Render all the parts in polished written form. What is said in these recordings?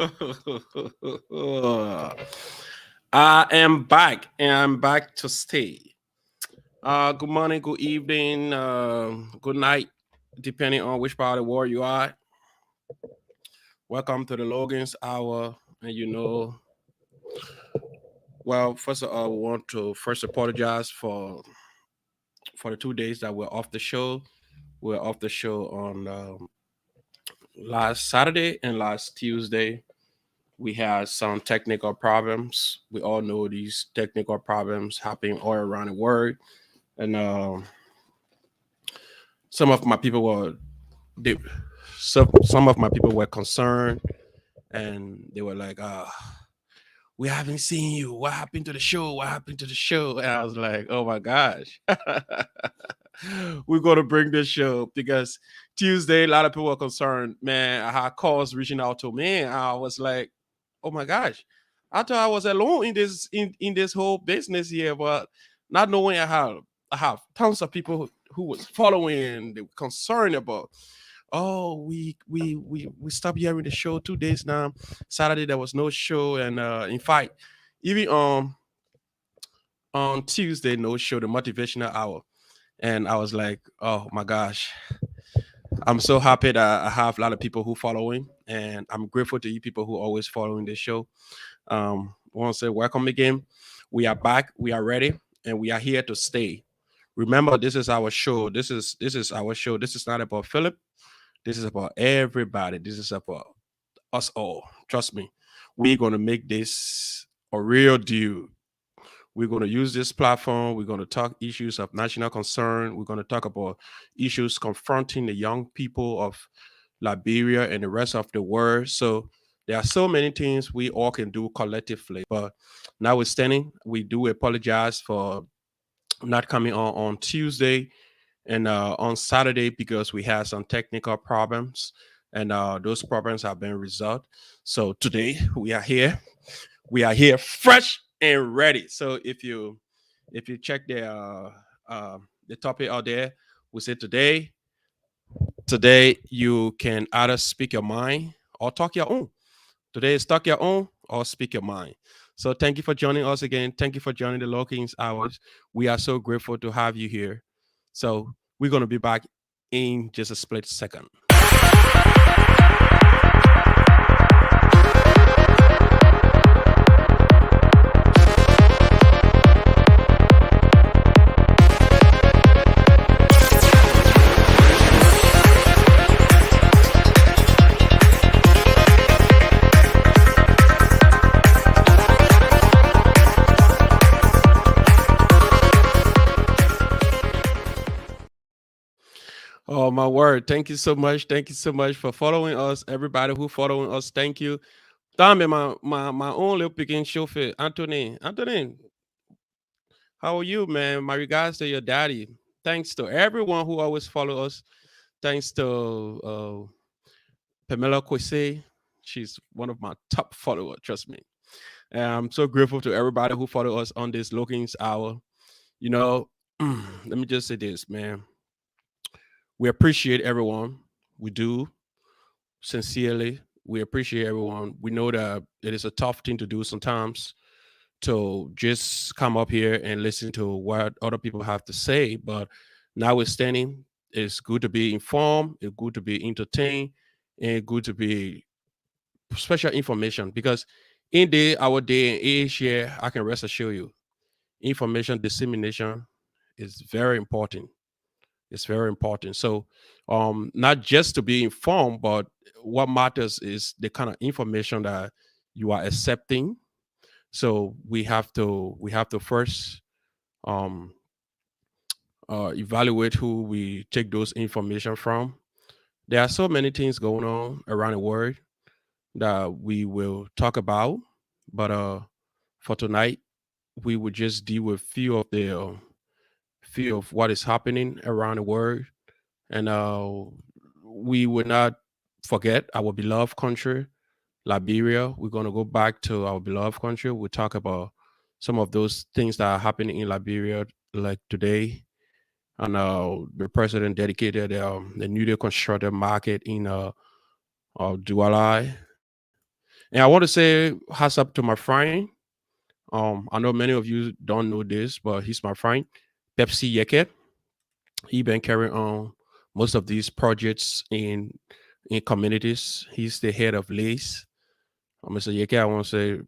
I am back and I'm back to stay. Good morning, good evening, good night, depending on which part of the world you are. Welcome to the Logan's Hour. And first of all, we want to first apologize for the 2 days that we're off the show. We're off the show on last Saturday and last Tuesday. We had some technical problems. We all know these technical problems happen all around the world, and some of my people were they, some of my people were concerned, and they were like, "We haven't seen you. What happened to the show? What happened to the show?" And I was like, "Oh my gosh." We're gonna bring this show because Tuesday, a lot of people were concerned. Man, I had calls reaching out to me. And I was like, "Oh my gosh, I thought I was alone in this whole business here." But not knowing I have tons of people who was following, they were concerned about. Oh, we stopped hearing the show 2 days now. Saturday there was no show, and in fact, even on Tuesday no show, the motivational hour. And I was like, oh my gosh, I'm so happy that I have a lot of people who following, and I'm grateful to you people who always following this show. I want to say welcome again. We are back, we are ready, and we are here to stay. Remember, this is our show. This is our show. This is not about Philip. This is about everybody. This is about us all. Trust me. We're gonna make this a real deal. We're going to use this platform. We're going to talk issues of national concern. We're going to talk about issues confronting the young people of Liberia and the rest of the world. So there are so many things we all can do collectively. But notwithstanding, we do apologize for not coming on Tuesday and on Saturday because we had some technical problems, and those problems have been resolved. So today we are here. We are here fresh and ready. So if you check the topic out there, we say today you can either speak your mind or talk your own. Today is talk your own or speak your mind. So thank you for joining us again. Thank you for joining the Lokings Hours. We are so grateful to have you here. So we're gonna be back in just a split second. Oh my word! Thank you so much. Thank you so much for following us. Everybody who following us, thank you. Dame, my own little picking chauffeur, Anthony. Anthony, how are you, man? My regards to your daddy. Thanks to everyone who always follow us. Thanks to Pamela Kwese. She's one of my top followers, trust me. And I'm so grateful to everybody who follow us on this Lookings Hour. You know, let me just say this, man. We appreciate everyone. We do sincerely. We appreciate everyone. We know that it is a tough thing to do sometimes to just come up here and listen to what other people have to say. But notwithstanding, it's good to be informed, it's good to be entertained, and good to be special information because in our day and age here, I can rest assure you, information dissemination is very important. It's very important. So, not just to be informed, but what matters is the kind of information that you are accepting. So we have to first um, evaluate who we take those information from. There are so many things going on around the world that we will talk about, but for tonight, we would just deal with few of what is happening around the world, and we would not forget our beloved country, Liberia. We're gonna go back to our beloved country. We'll talk about some of those things that are happening in Liberia, like today, and the president dedicated the newly constructed market in Douala. And I want to say hats up to my friend. I know many of you don't know this, but he's my friend, Pepsi Yeke. He been carrying on most of these projects in communities. He's the head of LACE. Mr. Yeke, I want to say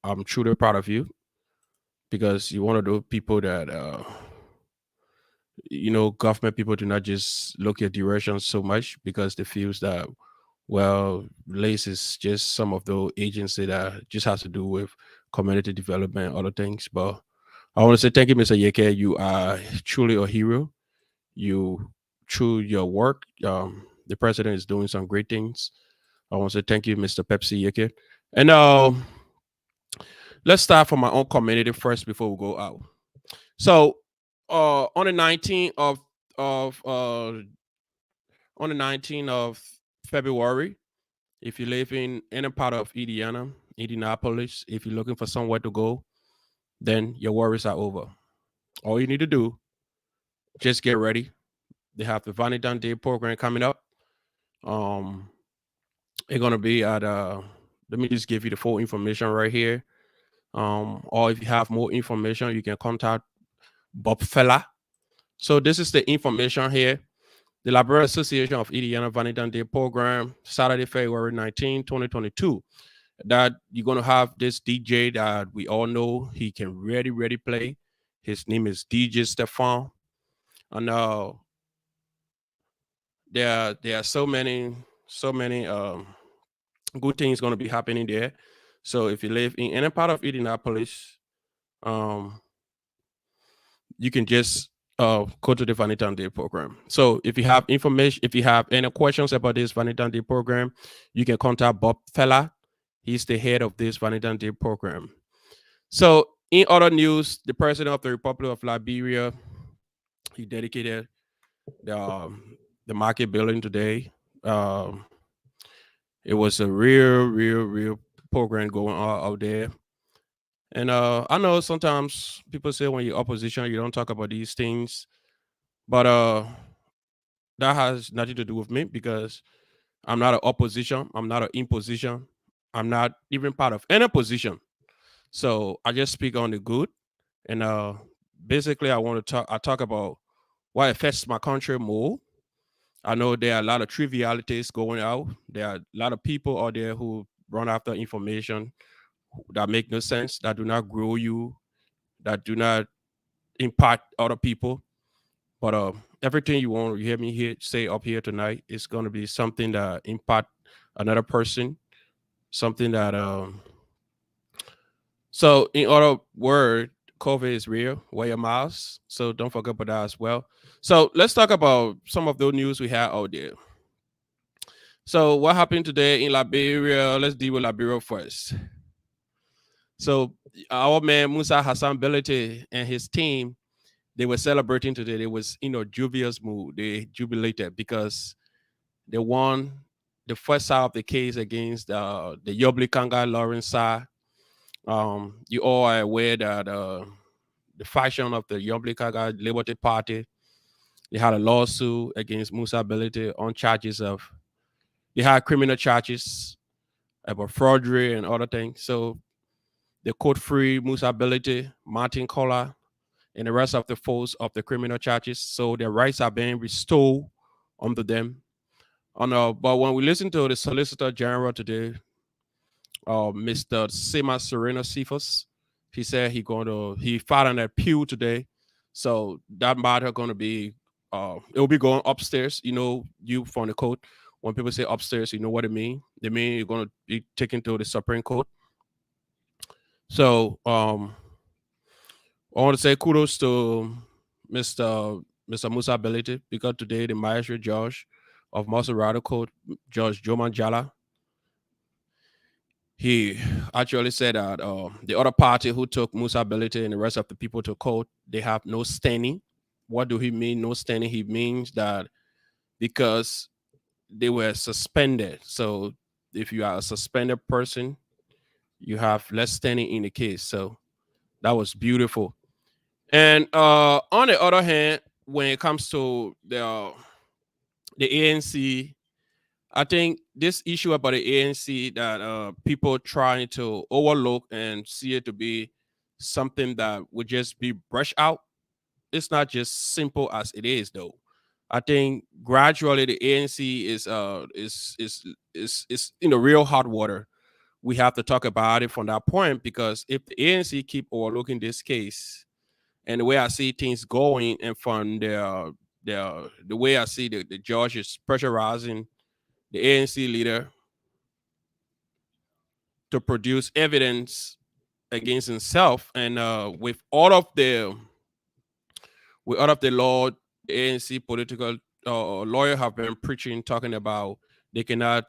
I'm truly proud of you because you're one of those people that government people do not just look at direction so much because they feels that LACE is just some of the agency that just has to do with community development and other things. But I want to say thank you, Mr. Yeke. You are truly a hero. You through your work, the president is doing some great things. I want to say thank you, Mr. Pepsi Yeke. And let's start from my own community first before we go out. So on the 19th of on the 19th of February, if you live in any part of Indiana, Indianapolis, if you're looking for somewhere to go, then your worries are over. All you need to do, just get ready. They have the Vanity Day program coming up. Um, it's gonna be at let me just give you the full information right here. Or if you have more information, you can contact Bob Fella. So this is the information here. The Library Association of Indiana Vanity Day program, Saturday, February 19, 2022. That you're gonna have this DJ that we all know he can really play. His name is DJ Stefan. And there are so many good things gonna be happening there. So if you live in any part of Indianapolis, um, you can just go to the Vanity Day program. So if you have information, if you have any questions about this Vanity Day program, you can contact Bob Fella. He's the head of this Vanity Day program. So in other news, the president of the Republic of Liberia, he dedicated the, um, the market building today. Um, it was a real program going on out there. And I know sometimes people say when you're opposition, you don't talk about these things, but that has nothing to do with me because I'm not an opposition. I'm not an imposition. I'm not even part of any position. So I just speak on the good. And basically, I want to talk. I talk about what affects my country more. I know there are a lot of trivialities going out. There are a lot of people out there who run after information that make no sense, that do not grow you, that do not impact other people. But everything you hear me here say up here tonight is going to be something that impact another person, something that So, in other words, COVID is real. Wear your mask. So, don't forget about that as well. So, let's talk about some of the news we had out there. So, what happened today in Liberia? Let's deal with Liberia first. So, our man Musa Hassan Belete and his team, they were celebrating today. They was in a jovial mood. They jubilated because they won the first side of the case against the Yobli Kanga Lawrence side. You all are aware that the faction of the Yomblikaga Liberty Party, they had a lawsuit against Musa Belete on charges of, they had criminal charges about fraudulence and other things. So the court free Musa Belete, Martin Collar, and the rest of the folks of the criminal charges. So their rights are being restored under them. But when we listen to the Solicitor General today, Mr. Sema Serena Cephas. He said he filed an appeal today. So that matter gonna be it will be going upstairs. You know, you from the court. When people say upstairs, you know what it mean. They mean you're gonna be taken to the Supreme Court. So I want to say kudos to Mr. Musa Belete because today the magistrate judge of Maserati Court, Judge Joman Jala, he actually said that the other party who took Musa Belete and the rest of the people to court, they have no standing. What do he mean, no standing? He means that because they were suspended. So if you are a suspended person, you have less standing in the case. So that was beautiful. And on the other hand, when it comes to the ANC, I think this issue about the ANC that people trying to overlook and see it to be something that would just be brushed out. It's not just simple as it is, though. I think gradually the ANC is in the real hot water. We have to talk about it from that point, because if the ANC keep overlooking this case, and the way I see things going, and from the way I see the judge is pressurizing the ANC leader to produce evidence against himself, and with all of the law, the ANC political lawyer have been preaching, talking about they cannot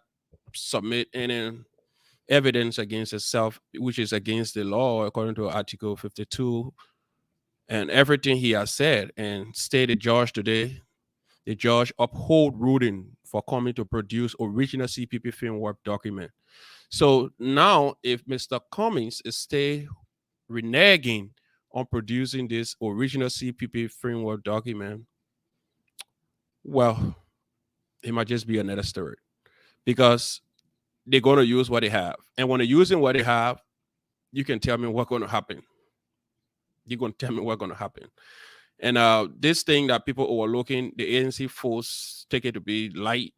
submit any evidence against itself, which is against the law according to Article 52, and everything he has said. And stated judge today, the judge uphold ruling for coming to produce original CPP framework document. So now, if Mr. Cummings is still reneging on producing this original CPP framework document, well, it might just be another story, because they're going to use what they have. And when they're using what they have, you can tell me what's going to happen. You're going to tell me what's going to happen. And this thing that people overlooking, the ANC force take it to be light.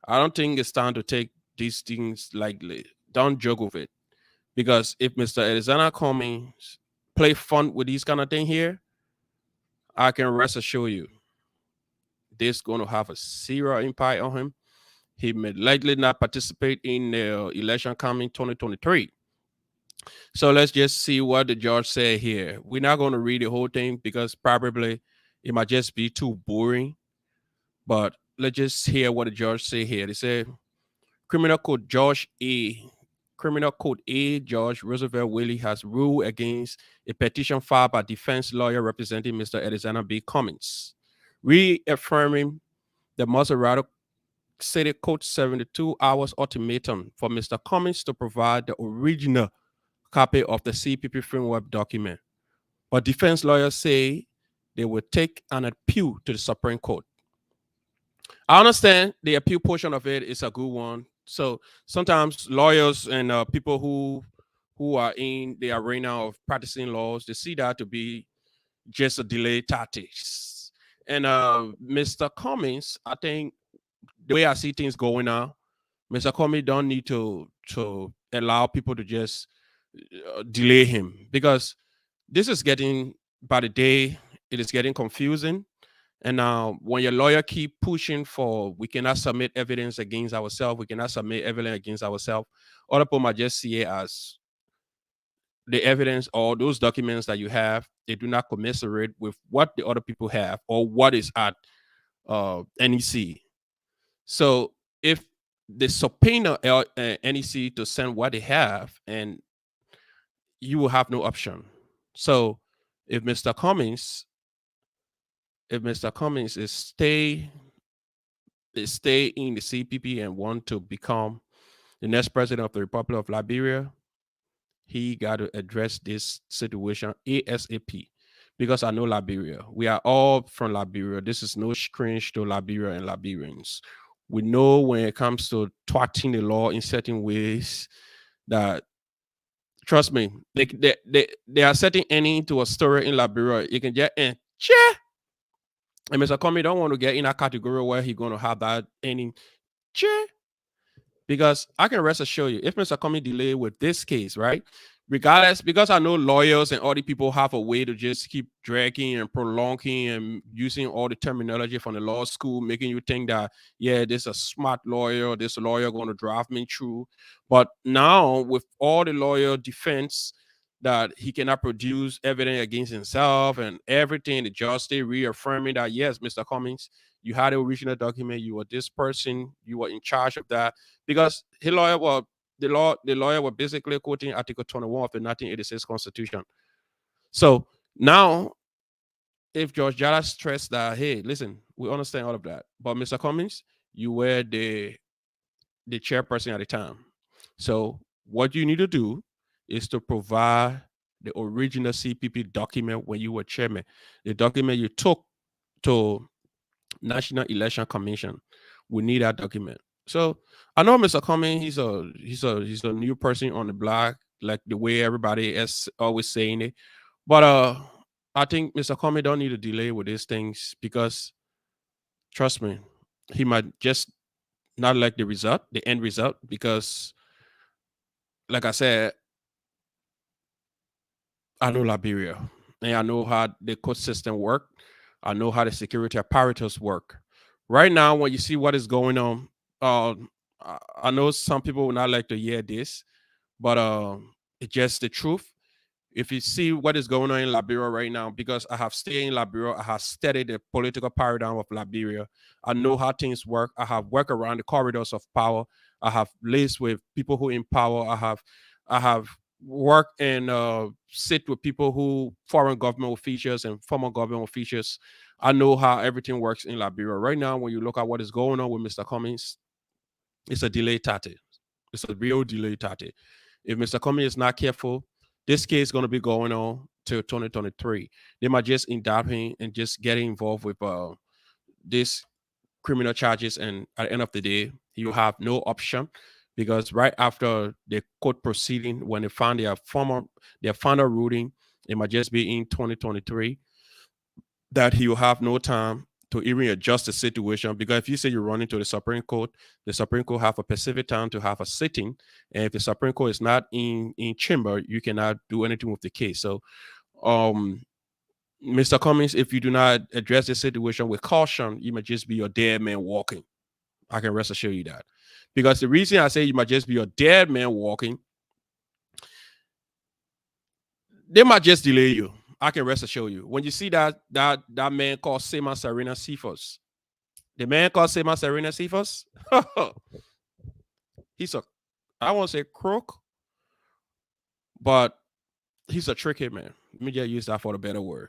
I don't think it's time to take these things lightly. Don't joke with it. Because if Mr. Alexander Cummings play fun with these kind of thing here, I can rest assure you, this going to have a serious impact on him. He may likely not participate in the election coming 2023. So let's just see what the judge said here. We're not going to read the whole thing, because probably it might just be too boring. But let's just hear what the judge said here. They said, Criminal Code Judge Roosevelt Willie has ruled against a petition filed by defense lawyer representing Mr. Alexander B. Cummings, reaffirming the Maserati City Code 72 hours ultimatum for Mr. Cummings to provide the original copy of the CPP framework document. But defense lawyers say they will take an appeal to the Supreme Court. I understand the appeal portion of it is a good one. So sometimes lawyers and people who are in the arena of practicing laws, they see that to be just a delay tactics. And Mr. Cummings, I think the way I see things going now, Mr. Cummings don't need to allow people to just delay him, because this is getting, by the day, it is getting confusing. And now, when your lawyer keep pushing for, we cannot submit evidence against ourselves, other people might just see it as the evidence or those documents that you have, they do not commensurate with what the other people have or what is at NEC. So if the subpoena NEC to send what they have, and you will have no option. So if Mr. Cummings is stay in the CPP and want to become the next president of the Republic of Liberia, he got to address this situation ASAP. Because I know Liberia. We are all from Liberia. This is no strange to Liberia and Liberians. We know when it comes to thwarting the law in certain ways that, trust me, they are setting ending to a story in Liberia. You can get in. And Mr. Comey don't want to get in a category where he's going to have that ending. Because I can rest assure you, if Mr. Comey delay with this case, right? Regardless, because I know lawyers and all the people have a way to just keep dragging and prolonging and using all the terminology from the law school, making you think that, yeah, this is a smart lawyer, this lawyer going to drive me through. But now, with all the lawyer defense that he cannot produce evidence against himself and everything, the judge stay reaffirming that, yes, Mr. Cummings, you had the original document, you were this person, you were in charge of that. Because his lawyer was, the lawyer was basically quoting Article 21 of the 1986 Constitution. So now, if George Jara stressed that, hey, listen, we understand all of that, but Mr. Cummings, you were the chairperson at the time. So what you need to do is to provide the original CPP document when you were chairman, the document you took to National Election Commission. We need that document. So I know Mr. Cumming, he's a new person on the block, like the way everybody is always saying it. But I think Mr. Cumming don't need to delay with these things because trust me, he might just not like the result, the end result, because like I said, I know Liberia and I know how the court system work. I know how the security apparatus work. Right now, when you see what is going on, uh, I know some people will not like to hear this, but it's just the truth. If you see what is going on in Liberia right now, because I have stayed in Liberia, I have studied the political paradigm of Liberia. I know how things work. I have worked around the corridors of power. I have lived with people who in power. I have worked and sit with people who foreign government officials and former government officials. I know how everything works in Liberia. Right now, when you look at what is going on with Mr. Cummings, it's a delay tactic. It's a real delay tactic. If Mr. Cummings is not careful, this case is going to be going on till 2023. They might just indict him and just get involved with this criminal charges, and at the end of the day, you have no option because right after the court proceeding, when they found their final ruling, it might just be in 2023 that he will have no time to even adjust the situation. Because if you say you're running to the Supreme Court have a specific time to have a sitting, and if the Supreme Court is not in chamber, you cannot do anything with the case. So, um, Mr. Cummings, if you do not address the situation with caution, you might just be a dead man walking. I can rest assure you that. Because the reason I say you might just be a dead man walking, they might just delay you. I can rest assure you. When you see that man called Sema Serena Cephas, the man called Sema Serena Cephas, he's a, I won't say crook, but he's a tricky man. Let me just use that for the better word.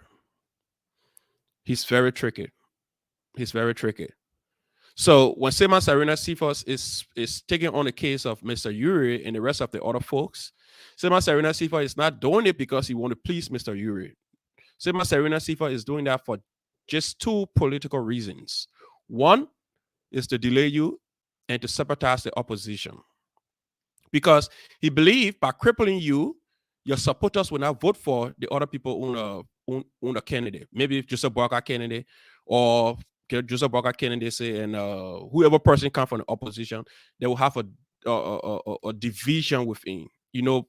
He's very tricky. He's very tricky. So when Sema Serena Cephas is taking on the case of Mr. Uri and the rest of the other folks, Sema Serena Cephas is not doing it because he want to please Mr. Uri. Sema Serena Cephas is doing that for just two political reasons. One is to delay you and to sabotage the opposition. Because he believed by crippling you, your supporters will not vote for the other people on a candidate. Maybe if Joseph Boakai candidate or Joseph Boakai candidate say, and whoever person come from the opposition, they will have a division within. You know,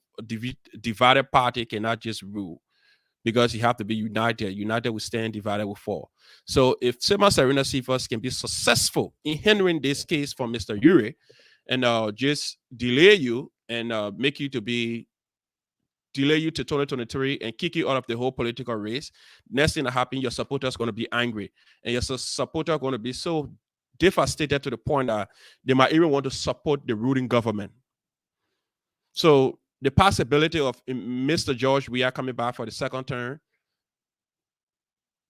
divided party cannot just rule because you have to be united. United will stand, divided will fall. So if Sema Serena Cephas can be successful in handling this case for Mr. Uri and just delay you and make you to be delay you to 2023 and kick you out of the whole political race, next thing that happens, your supporters going to be angry. And your supporters are going to be so devastated to the point that they might even want to support the ruling government. So the possibility of Mr. George we are coming back for the second term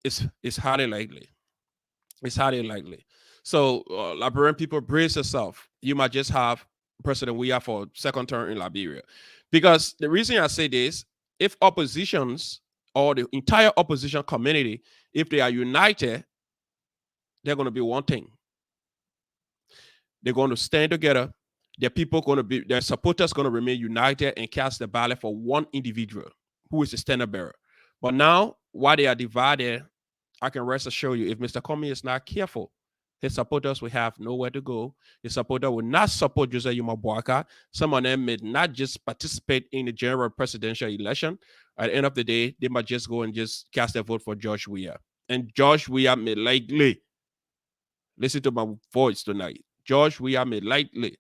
is highly likely. It's highly likely. So Liberian people, brace yourself. You might just have President Weah for second term in Liberia. Because the reason I say this, if oppositions or the entire opposition community, if they are united, they're going to be one thing. They're going to stand together. Their supporters going to remain united and cast the ballot for one individual who is the standard bearer. But now, while they are divided, I can rest assure you, if Mr. Comey is not careful, his supporters will have nowhere to go. His supporter will not support Jose Yumabuaka. Some of them may not just participate in the general presidential election. At the end of the day, they might just go and just cast their vote for George Weah. And George Weah may likely, listen to my voice tonight, George Weah may likely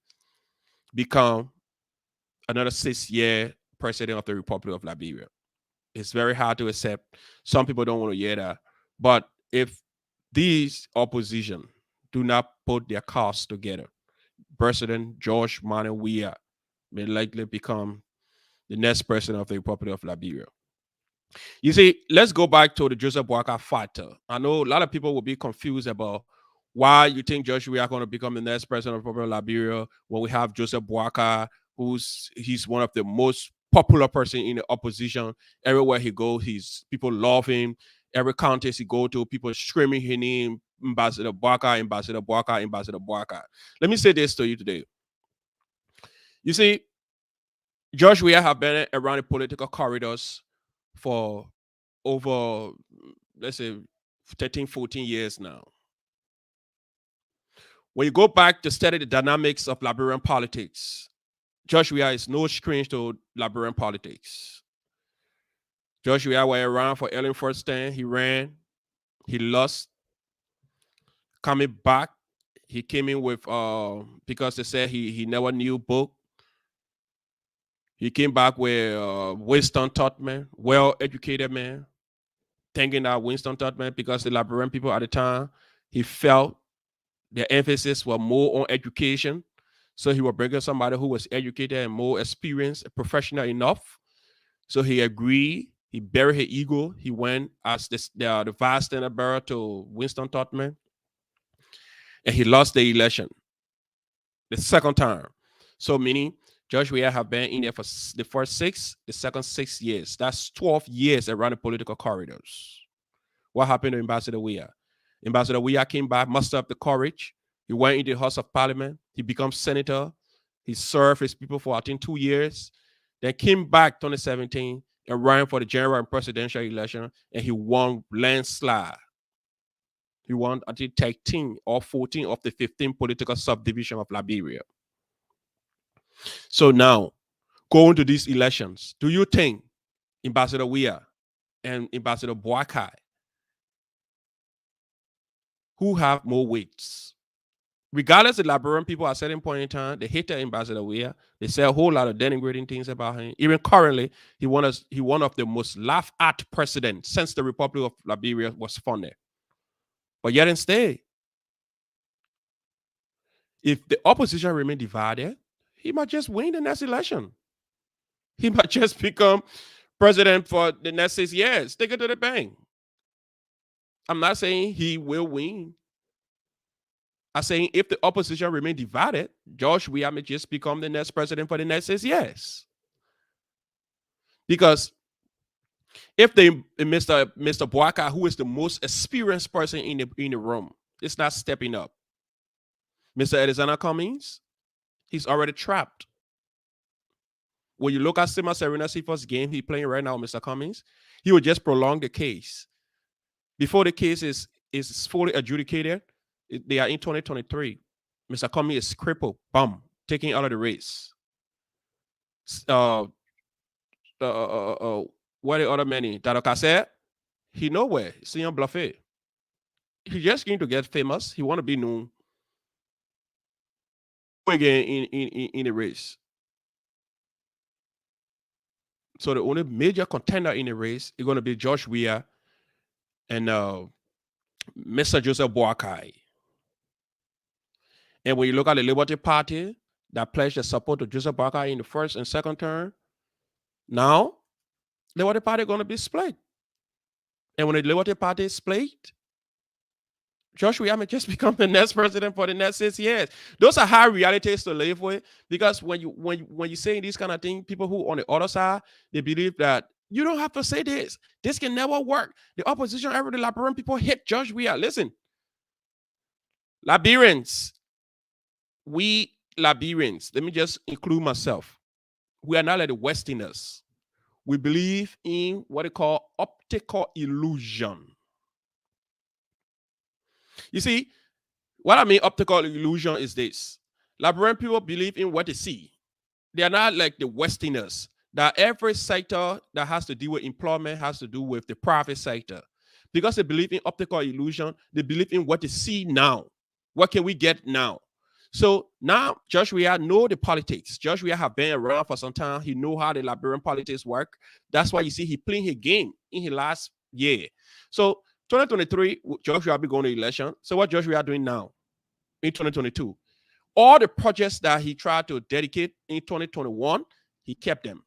become another 6-year president of the Republic of Liberia. It's very hard to accept. Some people don't want to hear that. But if these opposition do not put their cause together, President George Manuel Weah may likely become the next president of the Republic of Liberia. You see, let's go back to the Joseph Boakai factor. I know a lot of people will be confused about why you think George Weah are going to become the next president of the Republic of Liberia when we have Joseph Boakai, he's one of the most popular person in the opposition. Everywhere he goes, people love him. Every contest he go to, people screaming his name, Ambassador Barker, Ambassador Barker, Ambassador Barker. Let me say this to you today. You see, George Weah have been around the political corridors for over, let's say, 13, 14 years now. When you go back to study the dynamics of Liberian politics, George Weah is no strange to Liberian politics. George Weah was around for Ellen first time. He ran, he lost. Coming back, he came in with because they said he never knew book. He came back with Winston Totman, well-educated man, thinking that Winston Totman, because the Liberian people at the time, he felt their emphasis was more on education. So he was bringing somebody who was educated and more experienced, professional enough. So he agreed. He buried his ego. He went as the vice standard bearer to Winston Totman. And he lost the election the second time. So meaning George Weah have been in there for the first 6, the second 6 years. That's 12 years around the political corridors. What happened to Ambassador Weah? Ambassador Weah came back, mustered up the courage. He went into the House of Parliament. He became senator. He served his people for, I think, 2 years. Then came back 2017 and ran for the general and presidential election, and he won landslide. He won, I think, 13 or 14 of the 15 political subdivision of Liberia. So now, going to these elections, do you think Ambassador Weah and Ambassador Boakai, who have more weights? Regardless, the Liberian people at a certain point in time, they hated Ambassador Weah. They say a whole lot of denigrating things about him. Even currently, he one of the most laughed at presidents since the Republic of Liberia was founded. But yet instead, if the opposition remain divided, he might just win the next election. He might just become president for the next 6 years. Take it to the bank. I'm not saying he will win. I'm saying if the opposition remain divided, George Weah may just become the next president for the next 6 years. Because if Mr. Boakai, who is the most experienced person in the room, is not stepping up, Mr. Editon Cummings, he's already trapped. When you look at Sima Serena Sifa's game he's playing right now, Mr. Cummings, he will just prolong the case. Before the case is fully adjudicated, they are in 2023. Mr. Cummings is crippled, taken out of the race. What the other many? Dadoka said, he nowhere. He's on bluffé. He's just going to get famous. He want to be known again in the race. So the only major contender in the race is going to be George Weah and Mr. Joseph Boakai. And when you look at the Liberty Party that pledged their support to Joseph Boakai in the first and second term, now the Liberty Party is going to be split. And when the Liberty Party is split, George Weah may just become the next president for the next 6 years. Those are hard realities to live with, because when you say these kind of things, people who on the other side, they believe that you don't have to say this. This can never work. The opposition, the Liberian people hate George Weah. Listen, Liberians, let me just include myself. We are not like the Westerners. We believe in what they call optical illusion. You see, what I mean optical illusion is this. Liberian people believe in what they see. They are not like the Westerners, that every sector that has to do with employment has to do with the private sector. Because they believe in optical illusion, they believe in what they see now. What can we get now? So now George Weah know the politics. George Weah have been around for some time. He know how the Liberian politics work. That's why you see he playing his game in his last year. So 2023, George Weah be going to election. So what George Weah doing now in 2022? All the projects that he tried to dedicate in 2021, he kept them.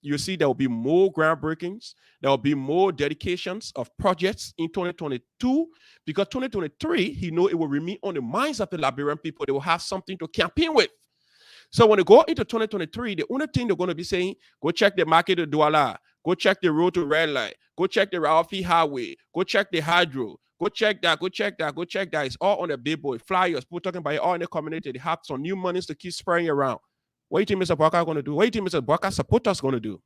You see there will be more groundbreakings. There will be more dedications of projects in 2022, because 2023, he know it will remain on the minds of the Liberian people. They will have something to campaign with. So when they go into 2023, the only thing they're going to be saying, go check the market to Douala, go check the road to Red Light, go check the Ralphie Highway, go check the hydro, Go check that. Go check that. Go check that. It's all on the billboard. Flyers. People talking about it all in the community. They have some new monies to keep spreading around. What do you think Mr. Barker going to do? What do you think Mr. Barker supporters going to do?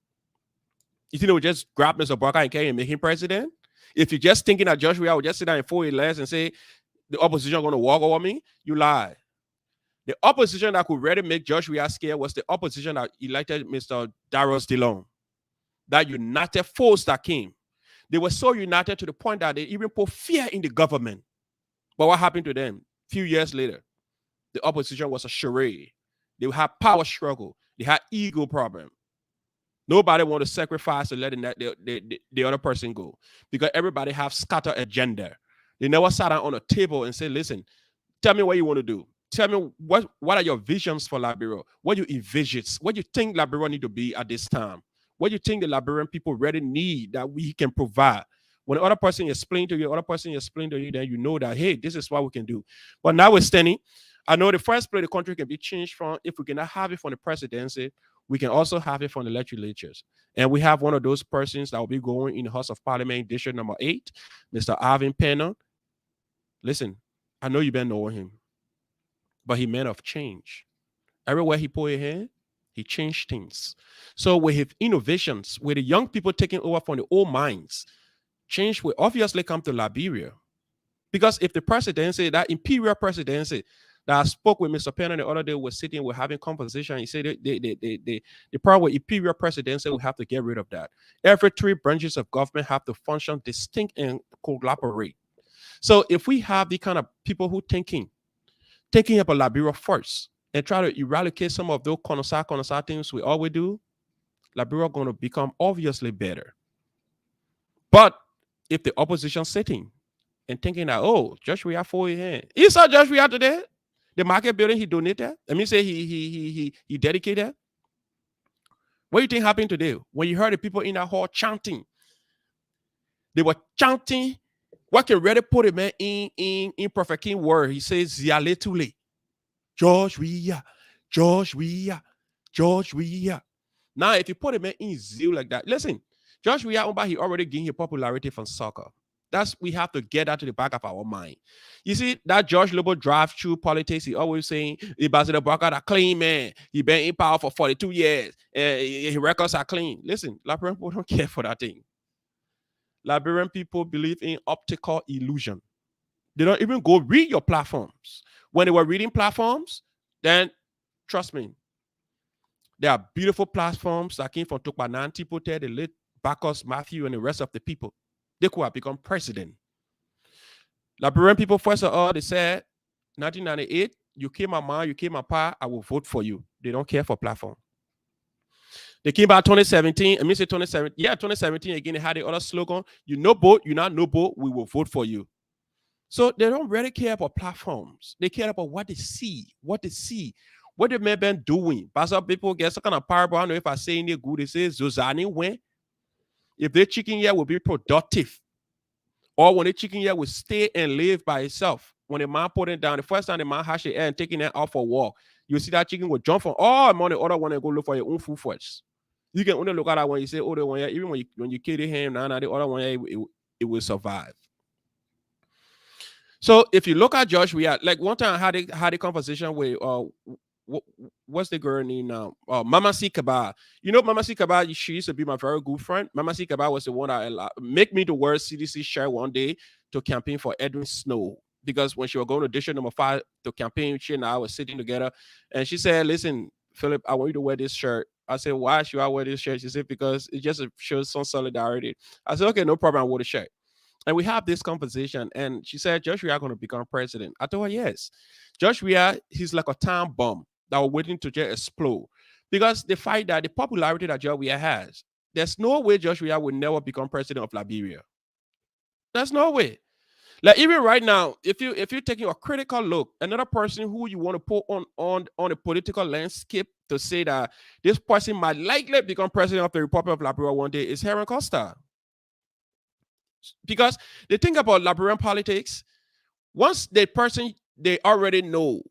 You think they would just grab Mr. Barker and carry and make him president? If you're just thinking that Josh Weah would just sit down and fold his legs and say the opposition going to walk over me, you lie. The opposition that could really make Josh Weah scared was the opposition that elected Mr. Darius DeLong. That united force that came. They were so united to the point that they even put fear in the government. But what happened to them? A few years later, the opposition was a charade. They had power struggle. They had ego problem. Nobody want to sacrifice to letting the other person go because everybody have scattered agenda. They never sat down on a table and said, listen, tell me what you want to do. Tell me what are your visions for Liberia? What you envision? What you think Liberia need to be at this time? What you think the Liberian people really need that we can provide? When the other person explain to you, then you know that, hey, this is what we can do. But notwithstanding, I know the first place the country can be changed from, if we cannot have it from the presidency, we can also have it from the legislatures. And we have one of those persons that will be going in the House of Parliament, District number 8, Mr. Alvin Penner. Listen, I know you've been knowing him, but he man of change. Everywhere he put his hand, he changed things. So with his innovations, with the young people taking over from the old minds, change will obviously come to Liberia. Because if the presidency, that imperial presidency that I spoke with Mr. Penner the other day, was sitting, we're having conversation, he said the problem with imperial presidency, we have to get rid of that. Every 3 branches of government have to function distinct and collaborate. So if we have the kind of people who thinking about Liberia first and try to eradicate some of those connoisseur things we always do, Liberia going to become obviously better. But if the opposition sitting and thinking that, oh, Josh Weah for your hand. You saw Josh Weah today? The market building he donated. Let me say he dedicated. What do you think happened today? When you heard the people in that hall chanting, they were chanting. What can really put it, man, in Prophet King word? He says, Ziale Tule. Josh Weah, Josh Weah, Josh Weah. Now, if you put him in zeal like that, listen, Josh Weah, he already gained his popularity from soccer. We have to get that to the back of our mind. You see, that George Lobo drive-through politics, he always saying, Ambassador Barker, a clean man. He been in power for 42 years. His records are clean. Listen, Liberian people don't care for that thing. Liberian people believe in optical illusion. They don't even go read your platforms. When they were reading platforms, then, trust me, there are beautiful platforms that came from Tukbanan, Tipote, the late Bacchus, Matthew, and the rest of the people. They could have become president. Liberian people, first of all, they said, 1998, you came my mom, you came my pa, I will vote for you. They don't care for platform. They came back 2017, I mean, say 2017, yeah, 2017 again, they had the other slogan, you no vote, you not no vote, we will vote for you. So they don't really care about platforms. They care about what they see, what the men been doing. But some people get some kind of parable. I don't know if I say any good, they say, Zozani when. If the chicken here will be productive, or when the chicken here will stay and live by itself, when the man put it down, the first time the man has it and taking it out for a walk, you see that chicken will jump from all money, other one and go look for your own food first. You can only look at that when you say, oh, the one, even when you kill him, now the other one, it will survive. So if you look at Josh, we had like one time I had a conversation with what's the girl name now? Mama C Kaba. You know Mama C Kaba, she used to be my very good friend. Mama C Kaba was the one that make me to wear CDC shirt one day to campaign for Edwin Snow. Because when she was going to District number 5 to campaign, she and I was sitting together. And she said, listen, Philip, I want you to wear this shirt. I said, why should I wear this shirt? She said, because it just shows some solidarity. I said, okay, no problem, I wear the shirt. And we have this conversation, and she said, Josh Weah going to become president. I told her, yes. Josh Weah, he's like a time bomb that was waiting to just explode. Because the fact that the popularity that Josh Weah has, there's no way Josh Weah will never become president of Liberia. There's no way. Like even right now, if you're taking a critical look, another person who you want to put on a political landscape to say that this person might likely become president of the Republic of Liberia one day is Heron Costa. Because the thing about Liberian politics, once the person they already know,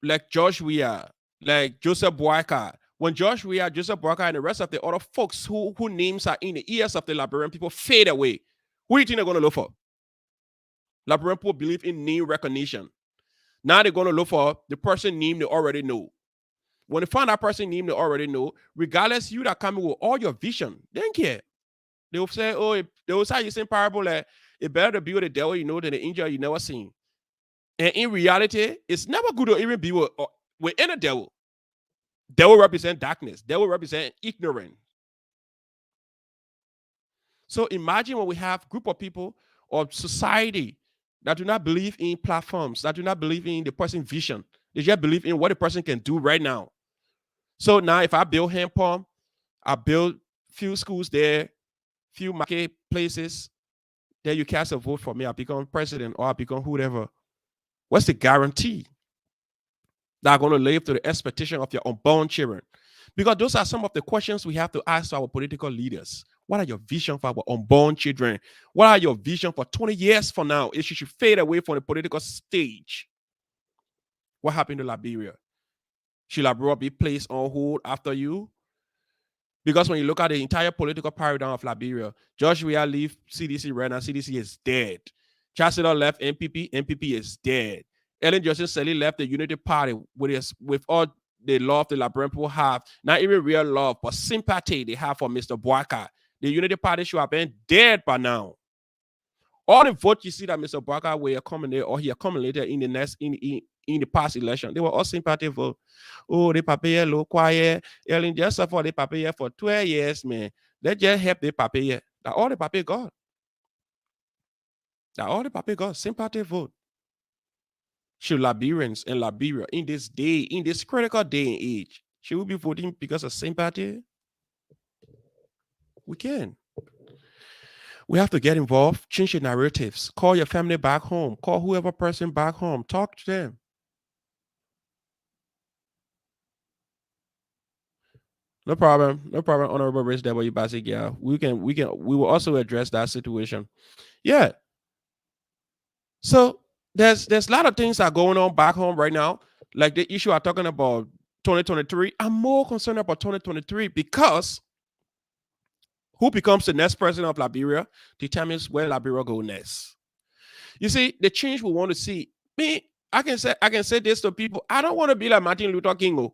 like Josh Weah, like Joseph Boyka, when Josh Weah, Joseph Boyka, and the rest of the other folks who names are in the ears of the Liberian people fade away, who do you think they're going to look for? Liberian people believe in name recognition. Now they're going to look for the person name they already know. When they find that person name they already know, regardless you that coming with all your vision, they don't care. They will say, oh, they will say you same parable that it better to be with the devil you know than the angel you never seen. And in reality, it's never good to even be with any devil. Devil represent darkness. Devil represent ignorance. So imagine when we have group of people or society that do not believe in platforms, that do not believe in the person's vision. They just believe in what the person can do right now. So now if I build hand pump, I build few schools there, few marketplaces, then you cast a vote for me. I become president or I become whoever. What's the guarantee that are going to live to the expectation of your unborn children? Because those are some of the questions we have to ask our political leaders. What are your vision for our unborn children? What are your vision for 20 years from now? If you should fade away from the political stage, what happened to Liberia? Should Liberia be placed on hold after you? Because when you look at the entire political paradigm of Liberia, George Weah leave CDC right now. CDC is dead. Chancellor left NPP. NPP is dead. Ellen Johnson Sirleaf left the Unity Party with all the love the Liberian people have, not even real love, but sympathy they have for Mr. Boaka. The Unity Party should have been dead by now. All the votes you see that Mr. Boaka were accumulated or he accumulated in the next in the past election, they were all sympathy vote. Oh, the papier low quiet. Ellen just for the papier for 12 years, man. They just help the papier. That all the papier got. That all the papier got. Sympathy vote. Should Liberians and Liberia in this day, in this critical day and age, should we be voting because of sympathy? We can. We have to get involved, change your narratives, call your family back home, call whoever person back home, talk to them. No problem, Honorable Rich Devil Basic. Yeah, we will also address that situation. Yeah. So there's a lot of things that are going on back home right now. Like the issue I'm talking about 2023. I'm more concerned about 2023 because who becomes the next president of Liberia determines where Liberia go next. You see, the change we want to see. Me, I can say this to people. I don't want to be like Martin Luther King.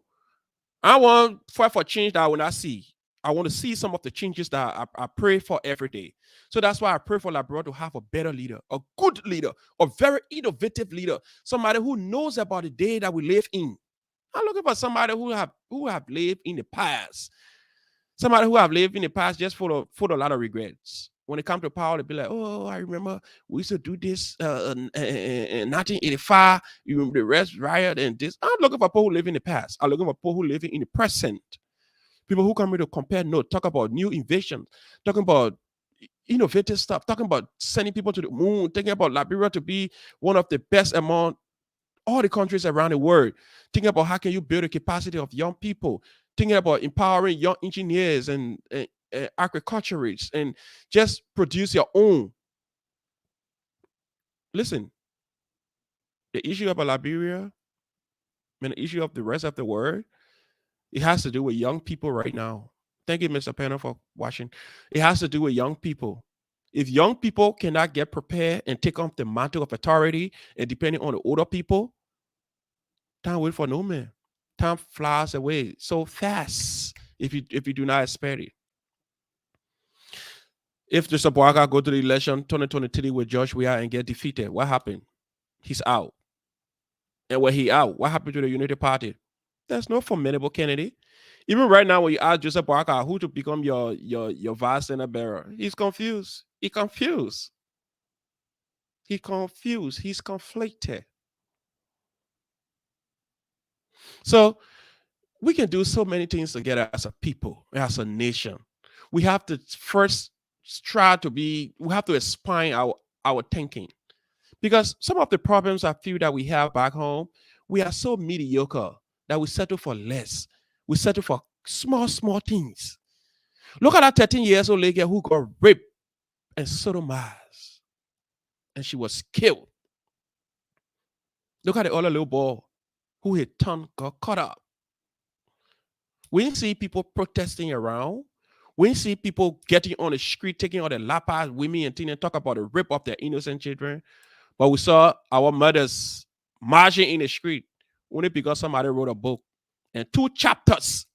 I want fight for change that I will not see. I want to see some of the changes that I pray for every day. So that's why I pray for Liberia to have a better leader, a good leader, a very innovative leader, somebody who knows about the day that we live in. I'm looking for somebody who have lived in the past. Somebody who have lived in the past just full of a lot of regrets. When it comes to power, they'll be like, oh, I remember we used to do this in 1985. You remember the rest riot and this. I'm looking for people who live in the past. I'm looking for people who live in the present. People who come here to compare notes, talk about new inventions, talking about innovative stuff, talking about sending people to the moon, thinking about Liberia to be one of the best among all the countries around the world, thinking about how can you build the capacity of young people, thinking about empowering young engineers and agriculturists and just produce your own. Listen, the issue about Liberia and the issue of the rest of the world, it has to do with young people right now. Thank you, Mr. Penner, for watching. It has to do with young people. If young people cannot get prepared and take on the mantle of authority and depending on the older people, time wait for no man. Time flies away so fast if you do not expect it. If the Sabuaka go to the election 2023 with George Weah and get defeated, what happened? He's out. And when he out, what happened to the Unity Party? There's no formidable candidate. Even right now, when you ask Joseph Boaka who to become your vice senate bearer, he's confused. He's confused. He's conflicted. So we can do so many things together as a people, as a nation. We have to first we have to expand our thinking. Because some of the problems I feel that we have back home, we are so mediocre that we settle for less. We settle for small things. Look at that 13 years old lady who got raped and sodomized, and she was killed. Look at the other little boy who his tongue got cut up. We see people protesting around. We see people getting on the street, taking all the lapas, women, and things, and talk about the rape of their innocent children. But we saw our mothers marching in the street only because somebody wrote a book. And 2 chapters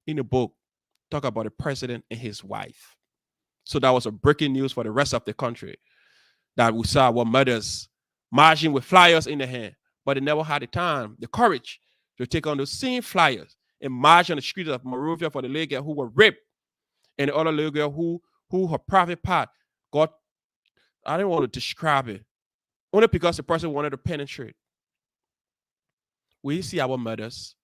in the book talk about the president and his wife. So that was a breaking news for the rest of the country, that we saw our mothers marching with flyers in their hand, but they never had the time, the courage to take on those same flyers and march on the streets of Monrovia for the little girl who were raped, and the other little girl who her private part got, I didn't want to describe it, only because the person wanted to penetrate. We see our mothers,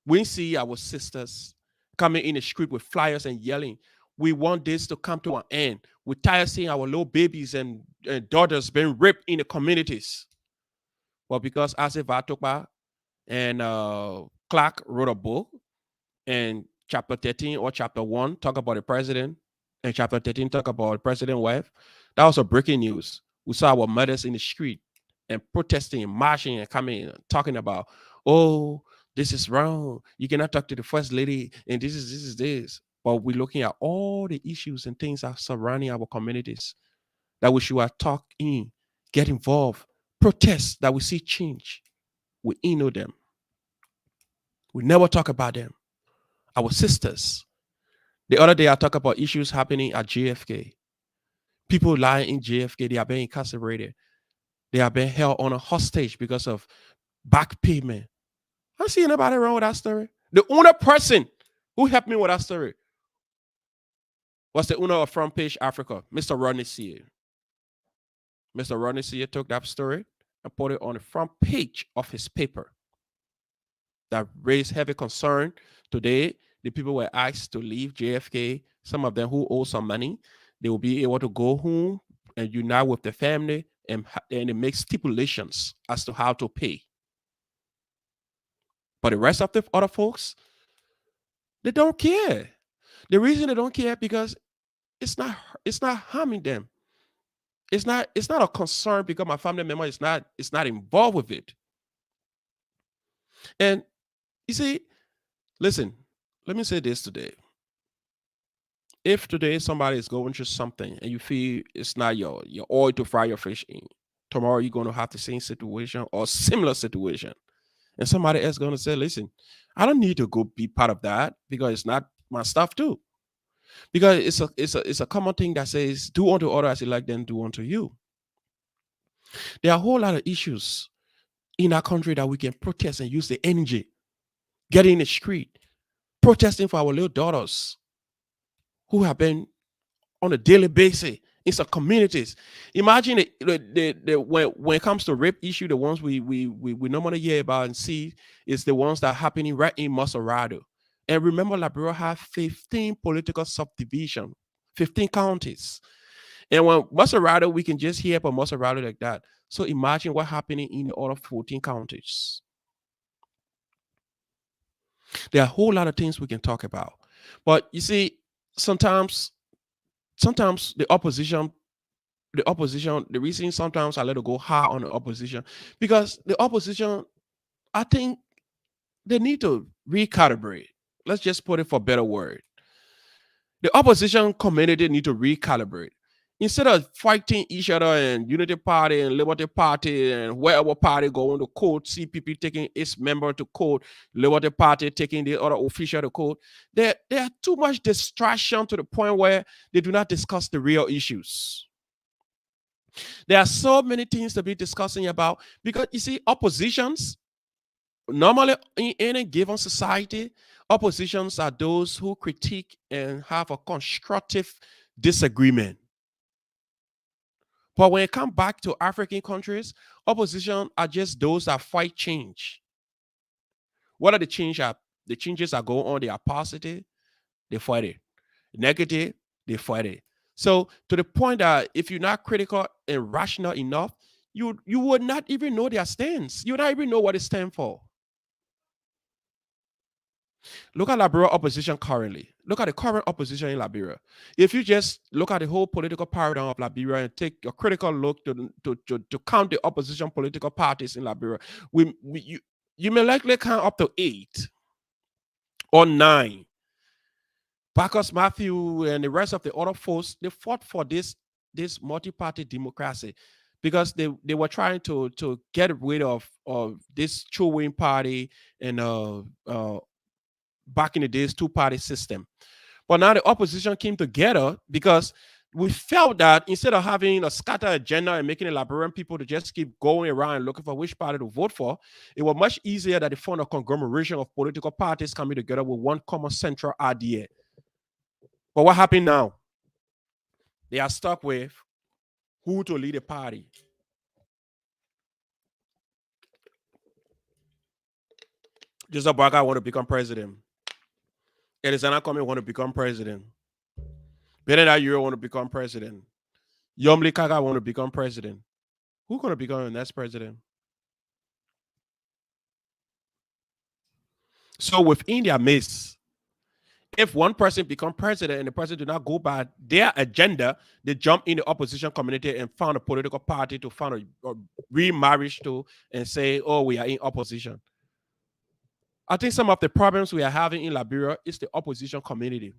we see our sisters coming in the street with flyers and yelling. We want this to come to an end. We're tired of seeing our little babies and daughters being raped in the communities. Well, because Asif Atokba and Clark wrote a book, and chapter 13 or chapter 1 talk about the president, and chapter 13 talk about the president's wife. That was a breaking news. We saw our mothers in the street and protesting and marching and coming and talking about, oh, this is wrong. You cannot talk to the first lady, and this. But we're looking at all the issues and things that are surrounding our communities that we should talk in, get involved, protest, that we see change. We know them. We never talk about them. Our sisters. The other day I talked about issues happening at JFK. People lying in JFK, they are being incarcerated. They are being held on a hostage because of back payment. I don't see anybody wrong with that story. The only person who helped me with that story was the owner of Front Page Africa, Mr. Rodney Sear. Mr. Rodney Sear took that story and put it on the front page of his paper. That raised heavy concern. Today, the people were asked to leave JFK. Some of them who owe some money, they will be able to go home and unite with the family, and it makes stipulations as to how to pay. But the rest of the other folks, they don't care. The reason they don't care because it's not harming them. It's not a concern because my family member is not involved with it. And you see, listen, let me say this today. If today somebody is going through something and you feel it's not your oil to fry your fish in, tomorrow you're going to have the same situation or similar situation. And somebody else is going to say, listen, I don't need to go be part of that because it's not my stuff too. Because it's a common thing that says, do unto others as you like them do unto you. There are a whole lot of issues in our country that we can protest and use the energy, get in the street, protesting for our little daughters who have been on a daily basis in some communities. Imagine when it comes to rape issue, the ones we normally hear about and see is the ones that are happening right in Maserado. And remember, Liberia have 15 political subdivision, 15 counties. And when Maserado, we can just hear about Maserado like that. So imagine what's happening in the other 14 counties. There are a whole lot of things we can talk about. But you see, sometimes the opposition, the reason sometimes I let it go hard on the opposition, because the opposition, I think they need to recalibrate. Let's just put it for a better word. The opposition community need to recalibrate. Instead of fighting each other and Unity Party and Liberty Party and wherever party going to court, CPP taking its member to court, Liberty Party taking the other official to court, there are too much distraction to the point where they do not discuss the real issues. There are so many things to be discussing about because you see, oppositions, normally in any given society, oppositions are those who critique and have a constructive disagreement. But when it comes back to African countries, opposition are just those that fight change. What are the changes that go on? They are positive, they fight it. Negative, they fight it. So to the point that if you're not critical and rational enough, you would not even know their stance. You would not even know what it stands for. Look at Liberia opposition currently. Look at the current opposition in Liberia. If you just look at the whole political paradigm of Liberia and take a critical look to count the opposition political parties in Liberia, you may likely count up to 8 or 9. Bacchus Matthew and the rest of the other folks, they fought for this multi-party democracy. because they were trying to get rid of this chewing party and back in the days two-party system. But now the opposition came together because we felt that instead of having a scattered agenda and making the Liberian people to just keep going around and looking for which party to vote for, it was much easier that they found a conglomeration of political parties coming together with one common central idea. But what happened now? They are stuck with who to lead the party. Joseph Baga want to become president. Edison Coming want to become president. Benedict Euro want to become president. Yomli Kaga want to become president. Who's going to become the next president? So within their midst, if one person become president and the person do not go by their agenda, they jump in the opposition community and found a political party to find a remarriage to and say, oh, we are in opposition. I think some of the problems we are having in Liberia is the opposition community.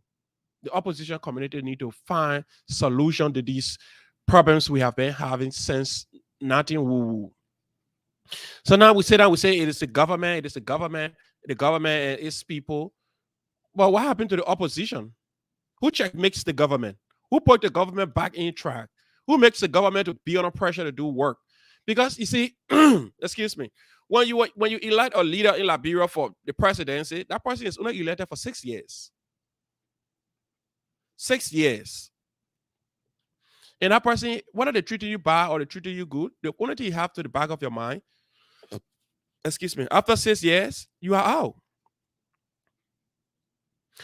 The opposition community need to find solution to these problems we have been having since 19. So now we say it is the government, the government and its people. But what happened to the opposition? Who makes the government? Who put the government back in track? Who makes the government to be under pressure to do work? Because you see, excuse me, when you elect a leader in Liberia for the presidency, that person is only elected for 6 years. 6 years. And that person, whether they treating you bad or they treating you good, the only thing you have to the back of your mind, excuse me, after 6 years, you are out.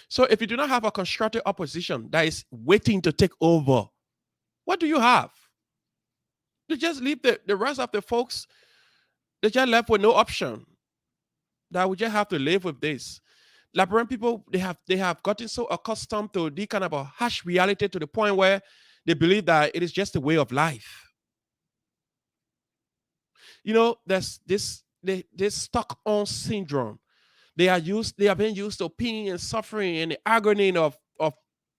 So if you do not have a constructive opposition that is waiting to take over, what do you have? You just leave the rest of the folks, they just left with no option. That we just have to live with this. Liberian people, they have gotten so accustomed to the kind of a harsh reality to the point where they believe that it is just a way of life. You know, there's this Stockholm syndrome. They have been used to pain and suffering and the agony of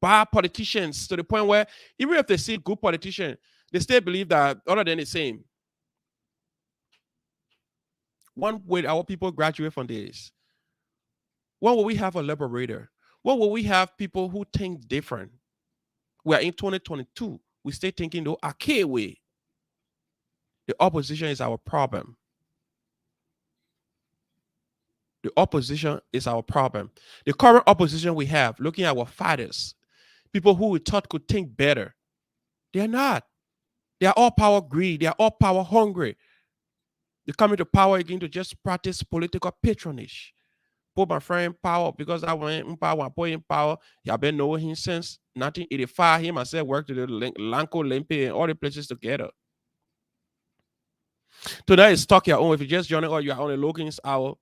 bad politicians to the point where even if they see good politicians, they still believe that other than the same. When will our people graduate from this? When will we have a liberator? When will we have people who think different? We are in 2022. We stay thinking the archaic way. The opposition is our problem. The opposition is our problem. The current opposition we have, looking at our fathers, people who we thought could think better, they are not. They are all power greedy. They are all power hungry. They come into power again to just practice political patronage. Put my friend in power because I went in power. I put in power. I've been knowing him since 1985. Him myself worked to the Lanco, Lempe, and all the places together. Today is Talk Your Own. If you just joined or you are on the Logan's Hour,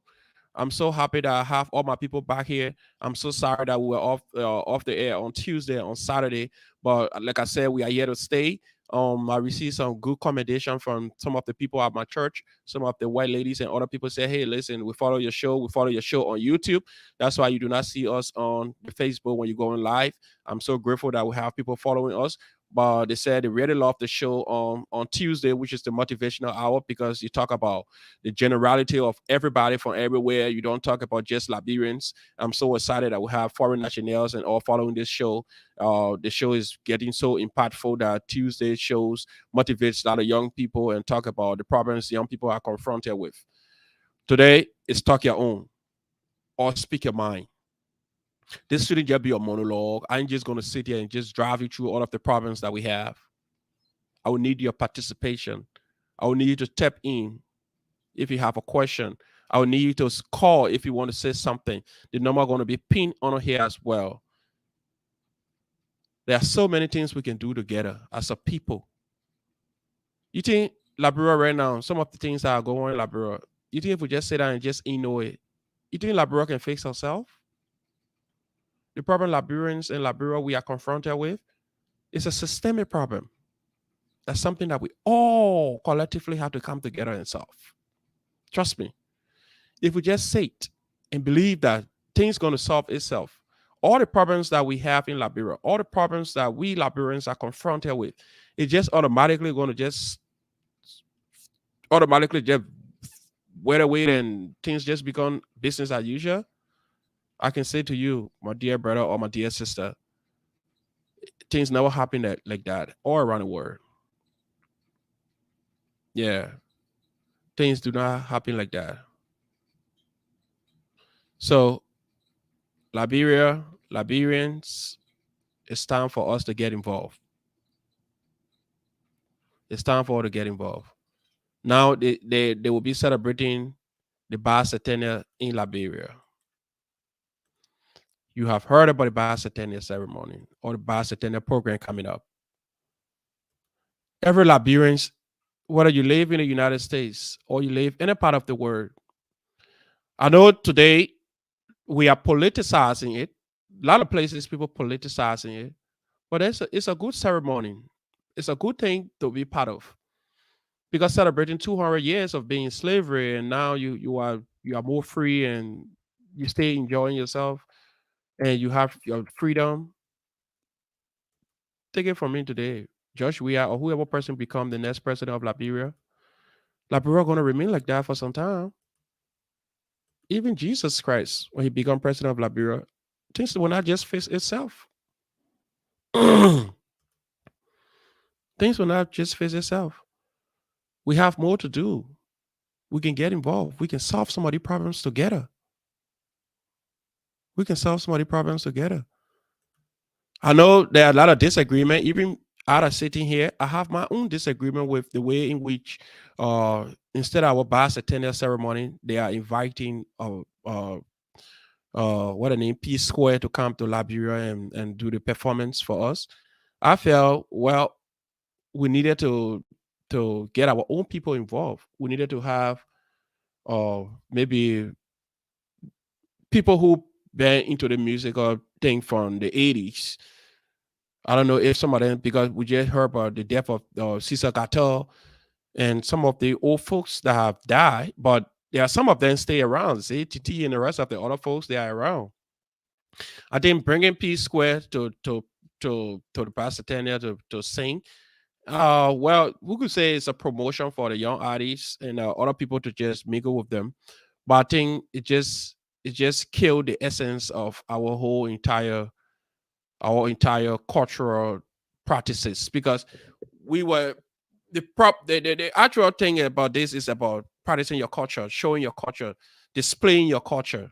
I'm so happy that I have all my people back here. I'm so sorry that we were off the air on Tuesday, on Saturday. But like I said, we are here to stay. I received some good commendation from some of the people at my church. Some of the white ladies and other people say, hey, listen, we follow your show. We follow your show on YouTube. That's why you do not see us on the Facebook when you're going live. I'm so grateful that we have people following us. But they said they really love the show on Tuesday, which is the motivational hour, because you talk about the generality of everybody from everywhere. You don't talk about just Liberians. I'm so excited that we have foreign nationals and all following this show. The show is getting so impactful that Tuesday shows motivates a lot of young people and talk about the problems young people are confronted with. Today is Talk Your Own or Speak Your Mind. This shouldn't just be a monologue. I'm just going to sit here and just drive you through all of the problems that we have. I will need your participation. I will need you to tap in if you have a question. I will need you to call if you want to say something. The number is going to be pinned on here as well. There are so many things we can do together as a people. You think Liberia right now, some of the things that are going on in Liberia, you think if we just sit down and just ignore it, you think Liberia can fix herself? The problem Liberians and Liberia we are confronted with is a systemic problem. That's something that we all collectively have to come together and solve. Trust me. If we just sit and believe that things going to solve itself, all the problems that we have in Liberia, all the problems that we Liberians are confronted with, it's just automatically going to just automatically just wait away and things just become business as usual. I can say to you, my dear brother or my dear sister, things never happen like that all around the world. Yeah, things do not happen like that. So Liberians, it's time for us to get involved. It's time for us to get involved. Now they will be celebrating the bicentennial in Liberia. You have heard about the bicentennial ceremony or the bicentennial program coming up. Every Liberians, whether you live in the United States or you live in a part of the world, I know today we are politicizing it. A lot of places people politicizing it, but it's a good ceremony. It's a good thing to be part of because celebrating 200 years of being in slavery and now you are more free and you stay enjoying yourself and you have your freedom. Take it from me today, Josh Weah or whoever person become the next president of Liberia. Liberia going to remain like that for some time. Even Jesus Christ, when he became president of Liberia, things will not just fix itself. Things will not just fix itself. We have more to do. We can get involved. We can solve some of the problems together. We can solve some of the problems together. I know there are a lot of disagreement. Even out of sitting here, I have my own disagreement with the way in which, instead of our bicentennial ceremony, they are inviting what a name Peace Square to come to Liberia and do the performance for us. I felt well we needed to get our own people involved. We needed to have maybe people who been into the musical thing from the 80s. I don't know if some of them because we just heard about the death of Cesar Gattel and some of the old folks that have died, but there are some of them stay around. See, TT and the rest of the other folks they are around. I think bringing Peace Square to the Pasadena to sing. Well, we could say it's a promotion for the young artists and other people to just mingle with them. But I think it just killed the essence of our entire cultural practices because we were the actual thing about this is about practicing your culture, showing your culture, displaying your culture.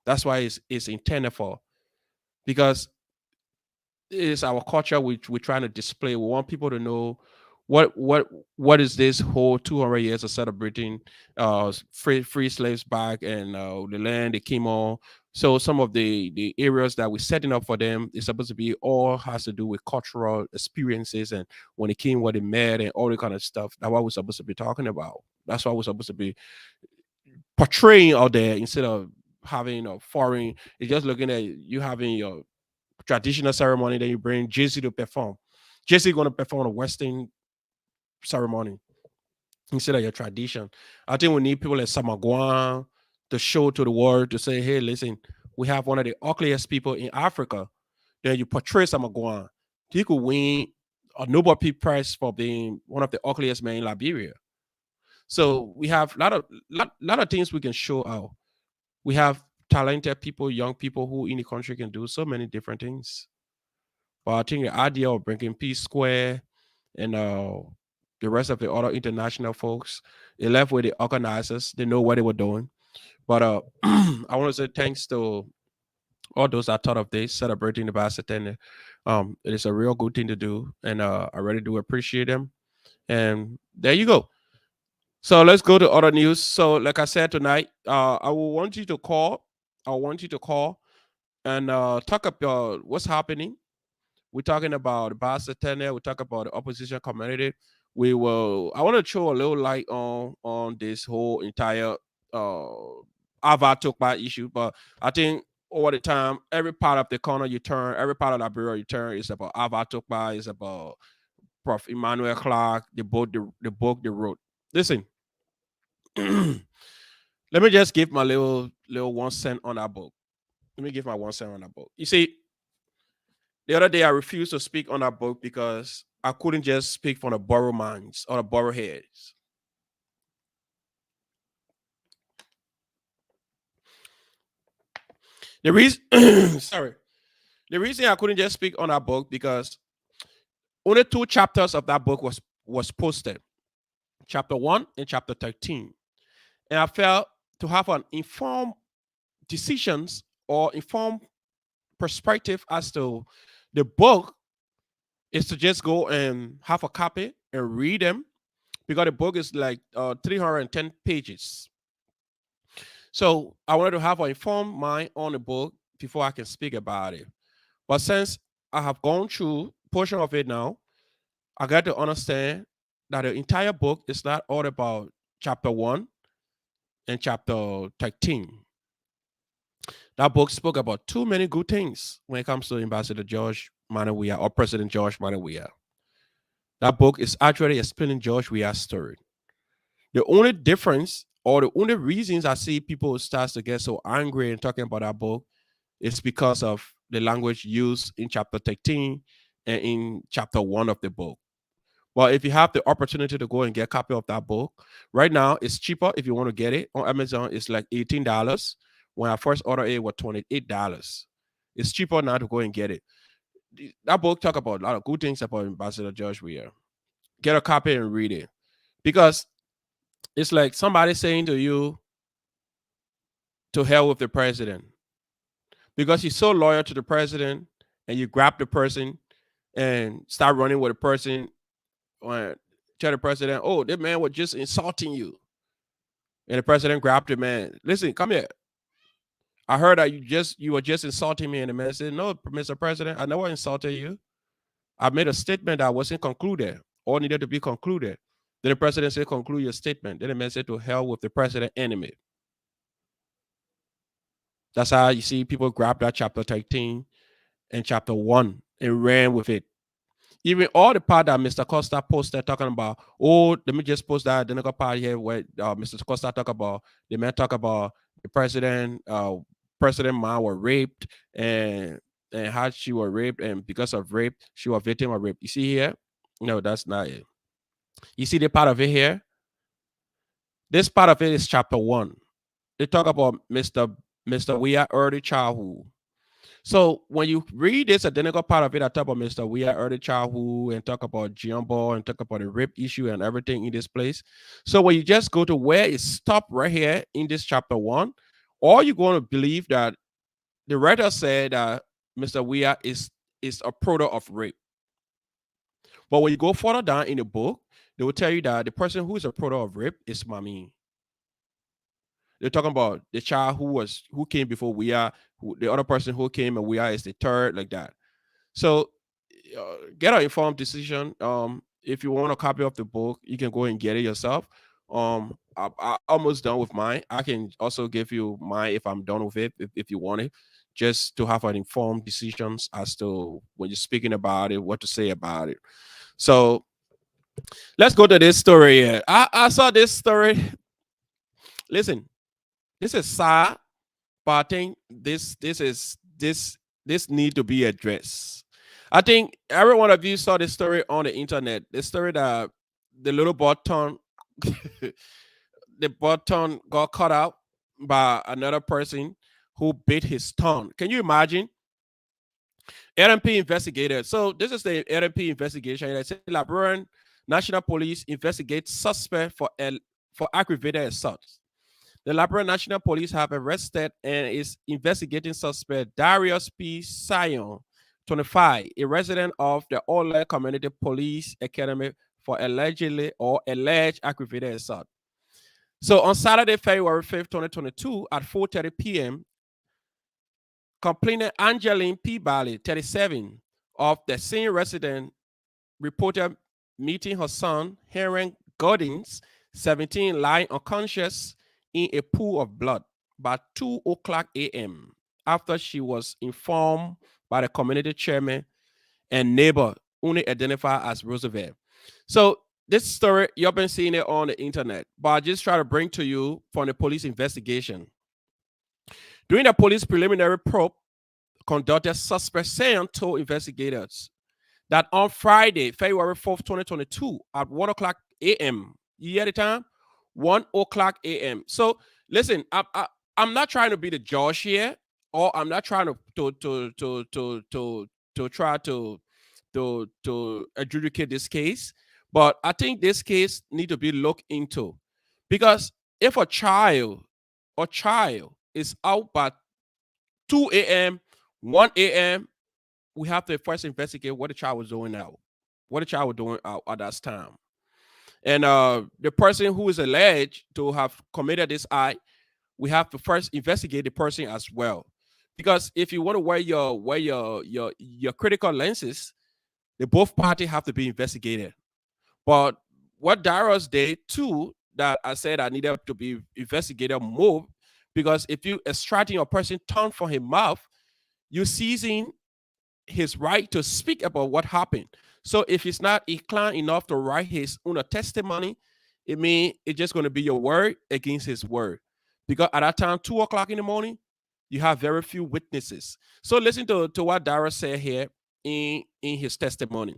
That's why it's intended for because it is our culture which we're trying to display. We want people to know what what what is this whole 200 years of celebrating free slaves back and the land they came on. So some of the areas that we're setting up for them is supposed to be all has to do with cultural experiences and when they came, what they met, and all the kind of stuff. That's what we're supposed to be talking about. That's what we're supposed to be portraying out there instead of having a foreign. It's just looking at you having your traditional ceremony, then you bring Jay-Z to perform. Jay-Z going to perform a Western ceremony instead of your tradition. I think we need people like Samagwan to show to the world to say, hey, listen, we have one of the ugliest people in Africa. Then you portray Samagwan. He could win a Nobel Peace Prize for being one of the ugliest men in Liberia. So we have a lot of things we can show out. We have talented people, young people who in the country can do so many different things. But I think the idea of bringing Peace Square and the rest of the other international folks, it left with the organizers. They know what they were doing. But I want to say thanks to all those that thought of this, celebrating the bicentennial. It is a real good thing to do, and I really do appreciate them. And there you go. So let's go to other news. So, like I said tonight, I will want you to call. I want you to call and talk about what's happening. We're talking about the bicentennial. We talk about the opposition community. We will. I want to throw a little light on this whole entire Ava Tokba issue, but I think over the time, every part of the corner you turn, every part of Liberia you turn, is about Ava Tokba, is about Prof. Emmanuel Clark, the book they wrote. Listen, let me just give my little 1 cent on that book. Let me give my 1 cent on that book. You see, the other day, I refused to speak on that book because I couldn't just speak from the borrow minds or the borrow heads. The reason, sorry, the reason I couldn't just speak on that book because only two chapters of that book was posted, chapter 1 and chapter 13. And I felt to have an informed decisions or informed perspective as to the book is to just go and have a copy and read them because the book is like 310 pages. So I wanted to have an informed mind on the book before I can speak about it. But since I have gone through portion of it now, I got to understand that the entire book is not all about chapter 1 and chapter 13. That book spoke about too many good things when it comes to Ambassador George Manawia or President George Manawia. That book is actually explaining George Weah's story. The only difference or the only reasons I see people start to get so angry and talking about that book is because of the language used in chapter 13 and in chapter 1 of the book. Well, if you have the opportunity to go and get a copy of that book, right now it's cheaper if you want to get it. On Amazon, it's like $18. When I first ordered it, was $28. It's cheaper now to go and get it. That book talk about a lot of good things about Ambassador George Weah. Get a copy and read it. Because it's like somebody saying to you, to hell with the president. Because you're so loyal to the president and you grab the person and start running with the person or tell the president, oh, that man was just insulting you. And the president grabbed the man. Listen, come here. I heard that you were just insulting me. And the man said, no, Mr. President, I never insulted you. I made a statement that wasn't concluded or needed to be concluded. Then the president said, conclude your statement. Then the man said, to hell with the president enemy. That's how you see people grab that chapter 13 and chapter 1 and ran with it. Even all the part that Mr. Costa posted talking about, oh, let me just post that identical part here where Mr. Costa talk about, the man talk about the President Ma were raped and how she was raped, and because of rape, she was victim of rape. You see here? No, that's not it. You see the part of it here? This part of it is chapter 1. They talk about Mr. Weah early childhood. So when you read this identical part of it, I talk about Mr. Weah early childhood and talk about Jumbo and talk about the rape issue and everything in this place. So when you just go to where it stopped right here in this chapter 1, or you're going to believe that the writer said that Mr. Weah is a product of rape. But when you go further down in the book, they will tell you that the person who is a product of rape is Mami. They're talking about the child who came before Weah, the other person who came and Weah is the third, like that. So get an informed decision. If you want a copy of the book, you can go and get it yourself. I almost done with mine. I can also give you mine if I'm done with it, if you want it, just to have an informed decisions as to when you're speaking about it, what to say about it. So let's go to this story here. I saw this story. Listen, this is sad, but I think this need to be addressed. I think every one of you saw this story on the internet. The story that the little button, the button got cut out by another person who bit his tongue. Can you imagine? LMP investigator. So this is the LMP investigation. It said Liberian National Police investigates suspect for aggravated assault. The Liberian National Police have arrested and is investigating suspect Darius P. Sion, 25, a resident of the Ole Community Police Academy, for alleged aggravated assault. So on Saturday, February 5th, 2022, at 4:30 p.m., complainant Angeline P. Bally, 37, of the same resident, reported meeting her son, Heron Goddins, 17, lying unconscious in a pool of blood by 2:00 a.m. after she was informed by the community chairman and neighbor, only identified as Roosevelt. So this story, you've been seeing it on the internet, but I just try to bring to you from the police investigation. During the police preliminary probe conducted, suspect Sam told investigators that on Friday, February 4th, 2022, at 1:00 a.m., you hear the time? 1:00 a.m. So listen, I'm not trying to be the judge here. or I'm not trying to try to adjudicate this case, but I think this case need to be looked into, because if a child is out by 2 a.m., 1 a.m., we have to first investigate what the child was doing out, what the child was doing out at that time. And the person who is alleged to have committed this act, we have to first investigate the person as well. Because if you want to wear your critical lenses, the both parties have to be investigated. But what Darius did too, that I said I needed to be investigated more, because if you extracting a person tongue from his mouth, you seizing his right to speak about what happened. So if he's not inclined enough to write his own testimony, it means it's just going to be your word against his word. Because at that time, 2 o'clock in the morning, you have very few witnesses. So listen to what Dara said here in his testimony.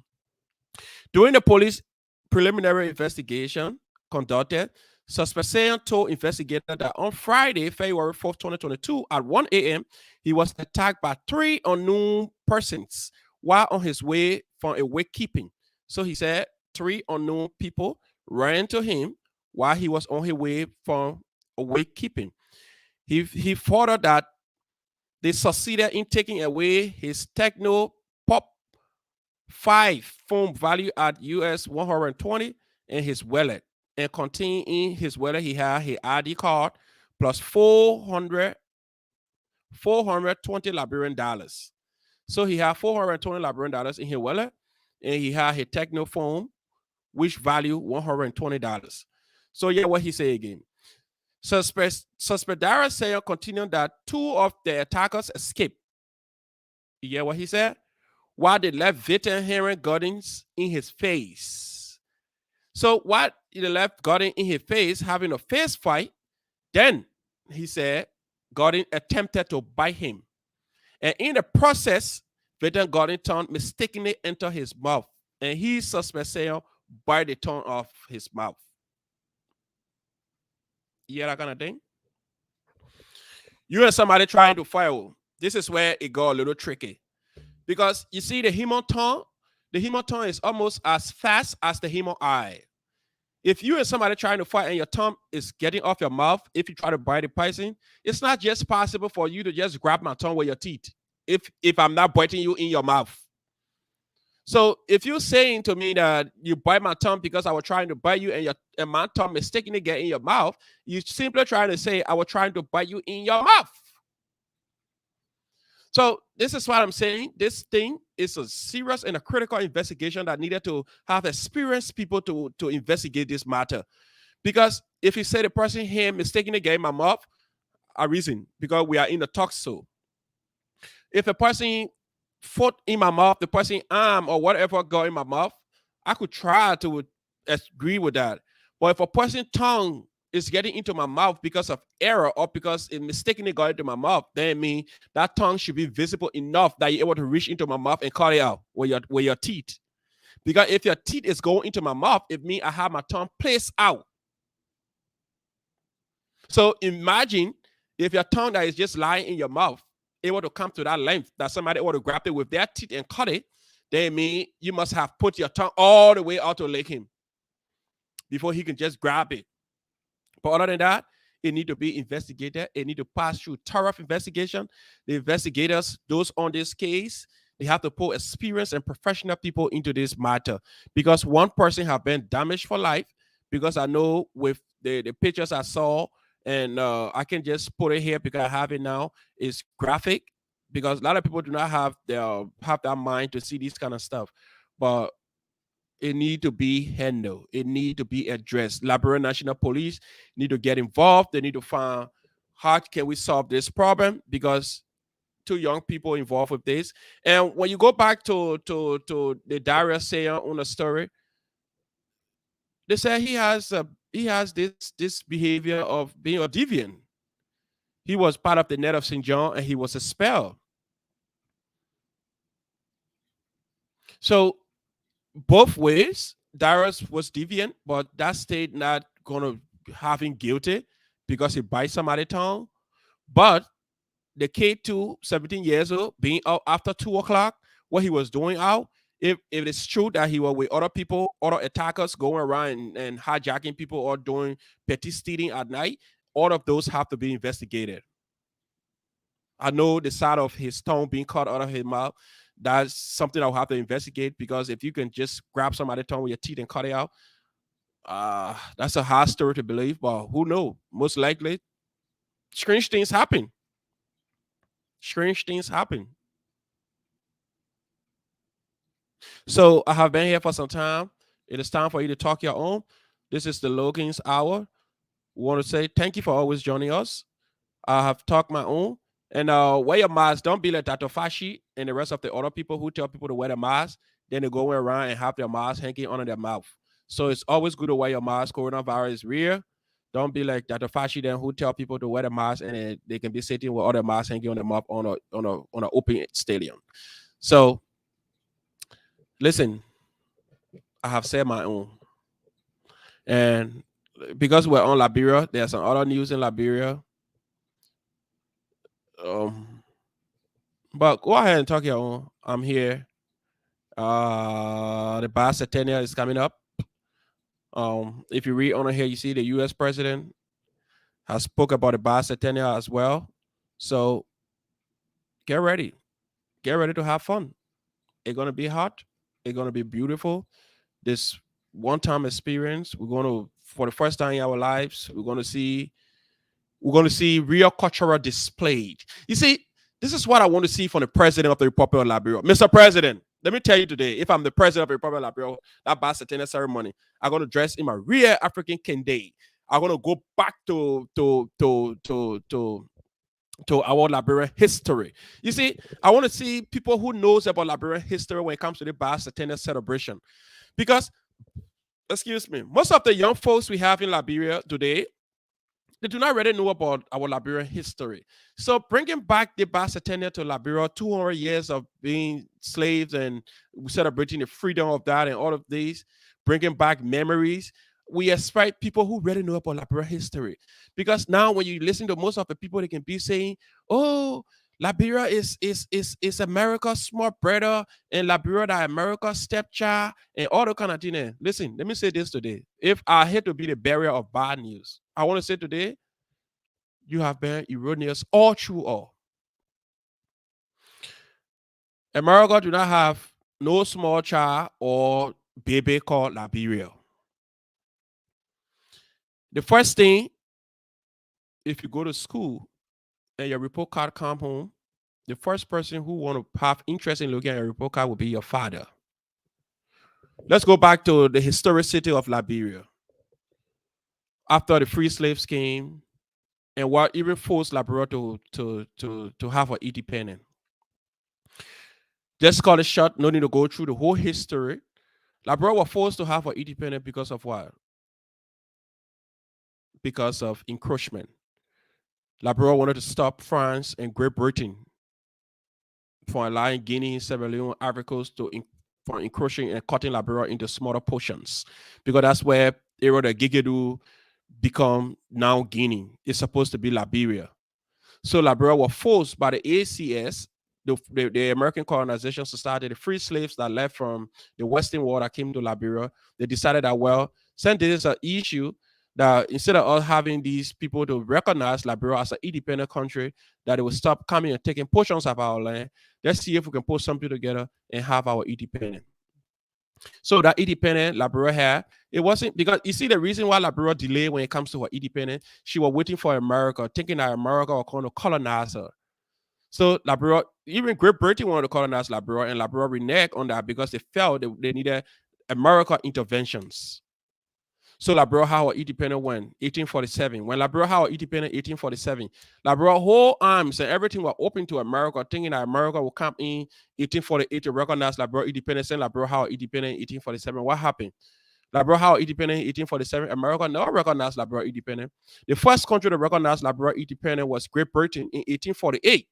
During the police preliminary investigation conducted, suspect Sayan told investigators that on Friday, February 4th, 2022, at 1 a.m., he was attacked by 3 unknown persons while on his way from a wakekeeping. So he said 3 unknown people ran to him while he was on his way from a wakekeeping. He further that they succeeded in taking away his Techno Pop 5 phone value at US 120 and his wallet. And contained in his wallet, he had his ID card plus 420 Liberian dollars. So he had 420 Liberian dollars in his wallet, and he had his techno phone, which value $120. So yeah, what he say again. Suspect Dara Sayer continued that 2 of the attackers escaped. You hear what he said? While they left victim hearing Gordon's in his face. So what they left Gordon in his face having a face fight, then he said Gordon attempted to bite him. And in the process, victim Gordon tongue mistakenly entered his mouth. And he suspect Sayer bite the tongue off his mouth. You hear that kind of thing? You and somebody trying to fight. This is where it got a little tricky. Because you see the human tongue is almost as fast as the human eye. If you and somebody trying to fight and your tongue is getting off your mouth, if you try to bite the person, it's not just possible for you to just grab my tongue with your teeth if I'm not biting you in your mouth. So if you're saying to me that you bite my tongue because I was trying to bite you and my tongue mistakenly get in your mouth, you're simply trying to say I was trying to bite you in your mouth. So this is what I'm saying. This thing is a serious and a critical investigation that needed to have experienced people to investigate this matter. Because if you say the person here mistakenly get in my mouth, a reason, because we are in the talk show. If a person foot in my mouth, the person arm or whatever got in my mouth, I could try to agree with that. But if a person tongue is getting into my mouth because of error or because it mistakenly got into my mouth, then it means that tongue should be visible enough that you're able to reach into my mouth and cut it out with your teeth. Because if your teeth is going into my mouth, it means I have my tongue placed out. So imagine if your tongue that is just lying in your mouth able to come to that length that somebody able to grab it with their teeth and cut it, then mean you must have put your tongue all the way out to lick him before he can just grab it. But other than that, it need to be investigated. It need to pass through thorough investigation. The investigators, those on this case, they have to put experienced and professional people into this matter, because one person have been damaged for life. Because I know with the pictures I saw, and I can just put it here because I have it now, is graphic, because a lot of people do not have that mind to see this kind of stuff. But it need to be handled. It need to be addressed. Liberia National Police need to get involved. They need to find how can we solve this problem, because 2 young people involved with this. And when you go back to the Darius saying on the story, they say he has this behavior of being a deviant. He was part of the net of St. John and he was expelled. So both ways, Darius was deviant, but that state not gonna have him guilty because he bites somebody's tongue. But the kid to 17 years old being out after 2 o'clock, what he was doing out. If it's true that he was with other people, other attackers going around and hijacking people or doing petty stealing at night, all of those have to be investigated. I know the side of his tongue being cut out of his mouth. That's something I'll have to investigate because if you can just grab somebody's tongue with your teeth and cut it out, that's a hard story to believe. But who knows? Most likely, strange things happen. Strange things happen. So I have been here for some time. It is time for you to talk your own. This is the Logan's Hour. We want to say thank you for always joining us. I have talked my own. And wear your mask. Don't be like Dr. Fashi and the rest of the other people who tell people to wear the mask. Then they go around and have their mask hanging under their mouth. So it's always good to wear your mask. Coronavirus is real. Don't be like Dr. Fashi then who tell people to wear the mask and they can be sitting with other masks hanging on their mouth on an open stadium. So listen, I have said my own. And because we're on Liberia, there's some other news in Liberia. But go ahead and talk your own. I'm here. The bicentennial is coming up. If you read on here, you see the U.S. president has spoke about the bicentennial as well. So get ready. Get ready to have fun. It's gonna be hot. It's gonna be beautiful. This one-time experience. We're gonna, for the first time in our lives, we're gonna see real cultural displayed. You see, this is what I want to see from the president of the Republic of Liberia. Mr. President, let me tell you today, if I'm the president of the Republic of Liberia, that bicentennial ceremony, I'm going to dress in my real African kente. I'm going to go back to our Liberian history. You see, I want to see people who knows about Liberian history when it comes to the bicentennial celebration. Because, excuse me, most of the young folks we have in Liberia today, they do not really know about our Liberian history. So bringing back the bicentennial to Liberia, 200 years of being slaves and celebrating the freedom of that and all of these, bringing back memories, we expect people who really know about Liberian history. Because now when you listen to most of the people, they can be saying, oh, Liberia is America's small brother and Liberia that America's stepchild and all the kind of thing. Listen, let me say this today. If I hate to be the bearer of bad news, I want to say today, you have been erroneous all through all. America do not have no small child or baby called Liberia. The first thing, if you go to school and your report card come home, the first person who want to have interest in looking at your report card will be your father. Let's go back to the historicity of Liberia. After the free slaves came, and what even forced Liberia to have an independence. Just cut it short, no need to go through the whole history. Liberia was forced to have an independence because of what? Because of encroachment. Liberia wanted to stop France and Great Britain from allowing Guinea, Sierra Leone, Ivory Coast from encroaching and cutting Liberia into smaller portions. Because that's where area the Gigadu become now Guinea. It's supposed to be Liberia. So Liberia was forced by the ACS, the American Colonization Society, the free slaves that left from the Western world that came to Liberia. They decided that, well, since this is an issue, that instead of us having these people to recognize Liberia as an independent country, that it will stop coming and taking portions of our land. Let's see if we can put something together and have our independence. So that independent Liberia had, it wasn't because you see the reason why Liberia delayed when it comes to her independence, she was waiting for America, thinking that America was going to colonize her. So Liberia, even Great Britain wanted to colonize Liberia, and Liberia reneged on that because they felt they needed American interventions. So Liberia had her independence when 1847. When Liberia had her independence 1847, Liberia whole arms and everything were open to America, thinking that America would come in 1848 to recognize Liberia independence, and Liberia had her independence in 1847. What happened? Liberia had her independence in 1847. America never recognized Liberia independence. The first country to recognize Liberia independence was Great Britain in 1848.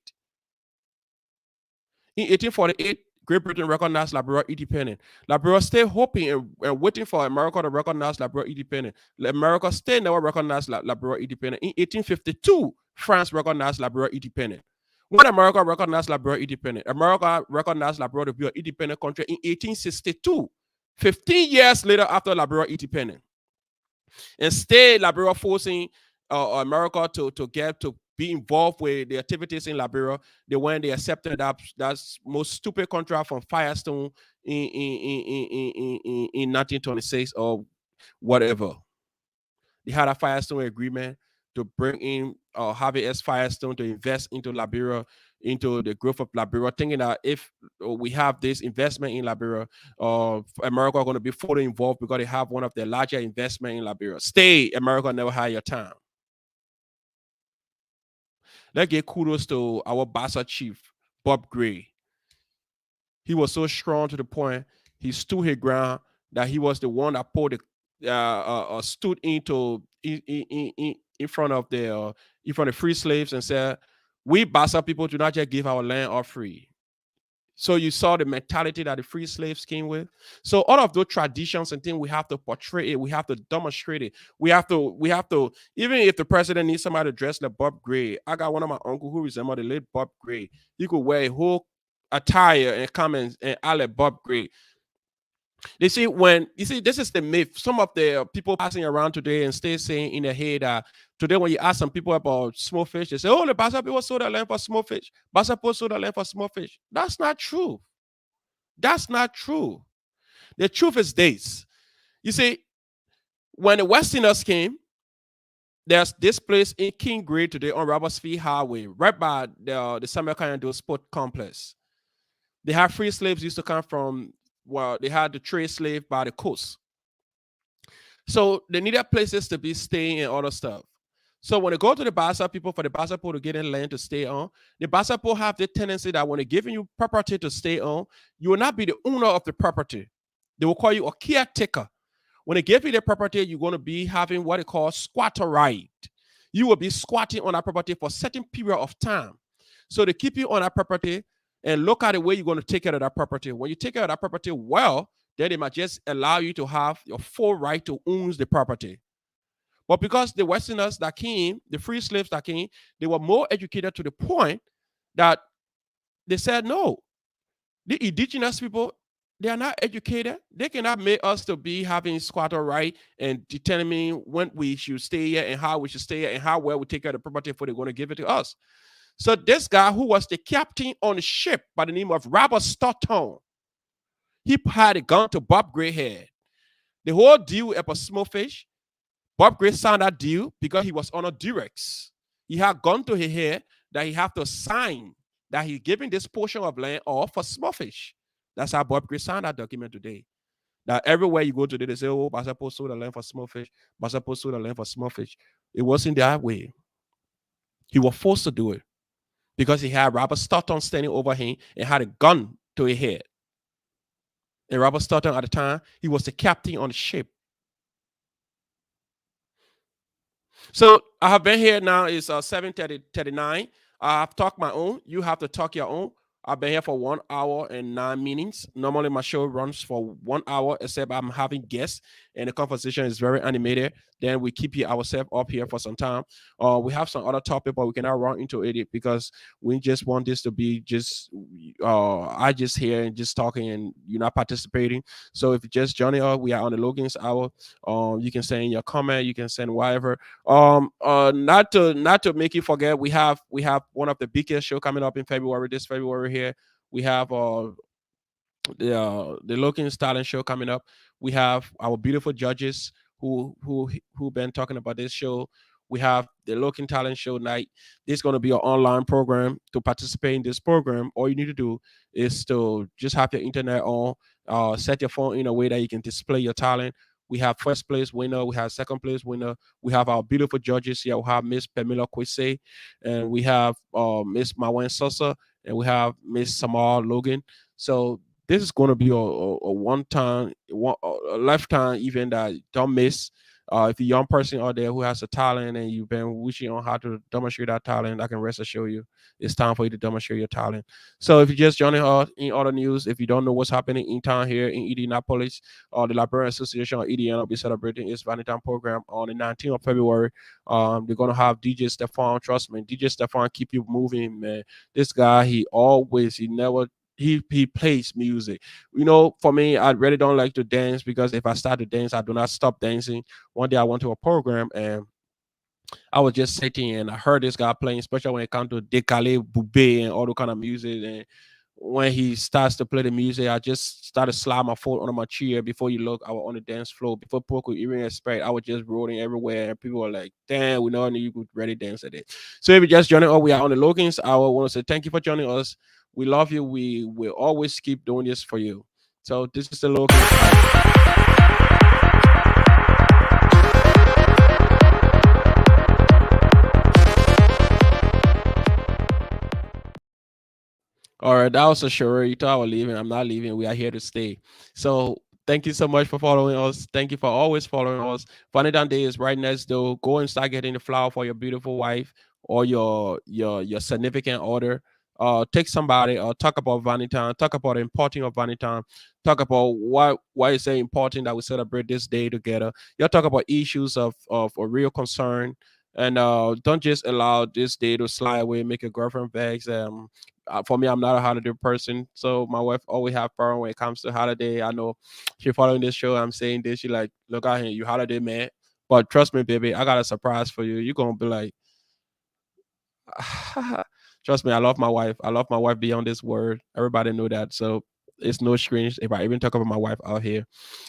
In 1848, Great Britain recognized Liberia independent. Liberia stayed hoping and waiting for America to recognize Liberia independent. America still never recognized Liberia independent. In 1852, France recognized Liberia independent. When America recognized Liberia independent, America recognized Liberia to be an independent country in 1862, 15 years later after Liberia independent. Instead, Liberia forcing America to get to be involved with the activities in Liberia. They accepted that most stupid contract from Firestone in 1926 or whatever. They had a Firestone agreement to bring in Harvey S. Firestone to invest into Liberia, into the growth of Liberia, thinking that if we have this investment in Liberia, America are going to be fully involved because they have one of the larger investment in Liberia. Stay, America never had your time. Let's give kudos to our Bassa chief, Bob Gray. He was so strong to the point he stood his ground that he was the one that pulled the stood into in front of the free slaves and said, "We Bassa people do not just give our land or free." So you saw the mentality that the free slaves came with. So all of those traditions and things, we have to portray it. We have to demonstrate it. We have to. Even if the president needs somebody to dress like Bob Gray, I got one of my uncle who resembled the late Bob Gray. He could wear a whole attire and come and I like Bob Gray. You see, this is the myth. Some of the people passing around today and stay saying in their head that today when you ask some people about small fish, they say, "Oh, the Bassa people sold their land for small fish. Bassa people sold their land for small fish." That's not true. That's not true. The truth is this. You see, when the Westerners came, there's this place in King Gray today on Robertsfield Highway, right by the Samuel Kanyando Sport Complex. They have free slaves used to come from, well, they had the trade slave by the coast. So they needed places to be staying and other stuff. So when they go to the Bassa people for the Bassa people to get in land to stay on, the Bassa people have the tendency that when they're giving you property to stay on, you will not be the owner of the property. They will call you a caretaker. When they give you the property, you're going to be having what they call squatter right. You will be squatting on that property for a certain period of time. So they keep you on that property and look at the way you're going to take care of that property. When you take care of that property well, then they might just allow you to have your full right to own the property. But because the Westerners that came, the free slaves that came, they were more educated to the point that they said, no, the indigenous people, they are not educated. They cannot make us to be having squatter right and determining when we should stay here and how we should stay here and how well we take care of the property before they're going to give it to us. So this guy who was the captain on the ship by the name of Robert Stoughton, he had a gun to Bob Gray head. The whole deal about small fish, Bob Gray signed that deal because he was on a Durex. He had gone to his head that he have to sign that he's giving this portion of land off for small fish. That's how Bob Gray signed that document today. That everywhere you go today, they say, "Oh, Basapo sold the land for small fish. Basapo sold the land for small fish." It wasn't that way. He was forced to do it because he had Robert Stoughton standing over him and had a gun to his head. And Robert Stoughton at the time, he was the captain on the ship. So I have been here now. It's 7:39. I have talked my own. You have to talk your own. I've been here for 1 hour and 9 minutes. Normally, my show runs for 1 hour, except I'm having guests and the conversation is very animated. Then we keep ourselves up here for some time. We have some other topic, but we cannot run into it because we just want this to be just I just here and just talking and you're not participating. So if you just joining us, we are on the Logan's Hour. You can send your comment, you can send whatever. Not to make you forget, we have one of the biggest show coming up in February. This February here, we have the Logan's Talent Show coming up. We have our beautiful judges who been talking about this show. We have the Logan Talent Show night. This is going to be an online program. To participate in this program, all you need to do is to just have your internet on, set your phone in a way that you can display your talent. We have first place winner, we have second place winner, we have our beautiful judges here. We have Miss Pamela Kwese, and we have Miss Mawen Sosa, and we have Miss Samar Logan. So this is going to be a one time, a lifetime event that don't miss. If you're a young person out there who has a talent and you've been wishing on how to demonstrate that talent, I can rest assure you it's time for you to demonstrate your talent. So if you just joining us in other news, if you don't know what's happening in town here in Indianapolis, the Librarian Association of Indiana will be celebrating its Valentine program on the 19th of February. They're gonna have DJ Stefan. Trust me, DJ Stefan keep you moving, man. This guy, he never he plays music. For me, I really don't like to dance because if I start to dance, I do not stop dancing. One day I went to a program and I was just sitting and I heard this guy playing, especially when it comes to Decale Boubé and all the kind of music. And when he starts to play the music, I just started sliding my foot under my chair. Before you look, I was on the dance floor. Before people could even expect, I was just rolling everywhere. And people were like, damn, we know you could really dance at it. So if you just joining us, we are on the Logans. I want to say thank you for joining us. We love you. We will always keep doing this for you. So this is the Logans. All right, that was a sure. You thought I was leaving. I'm not leaving. We are here to stay. So thank you so much for following us. Thank you for always following us. Valentine's Day is right next door. Go and start getting the flower for your beautiful wife or your significant other. Take somebody. Talk about Valentine. Talk about the importance of Valentine. Talk about why it's so important that we celebrate this day together. You talk about issues of a real concern. And don't just allow this day to slide away, make your girlfriend vex. For me, I'm not a holiday person, so my wife always have fun when it comes to holiday. I know she following this show. I'm saying this. She like, look out here, you holiday man. But trust me, baby, I got a surprise for you. You're gonna be like, trust me, I love my wife. I love my wife beyond this word. Everybody know that. So it's no strange if I even talk about my wife out here.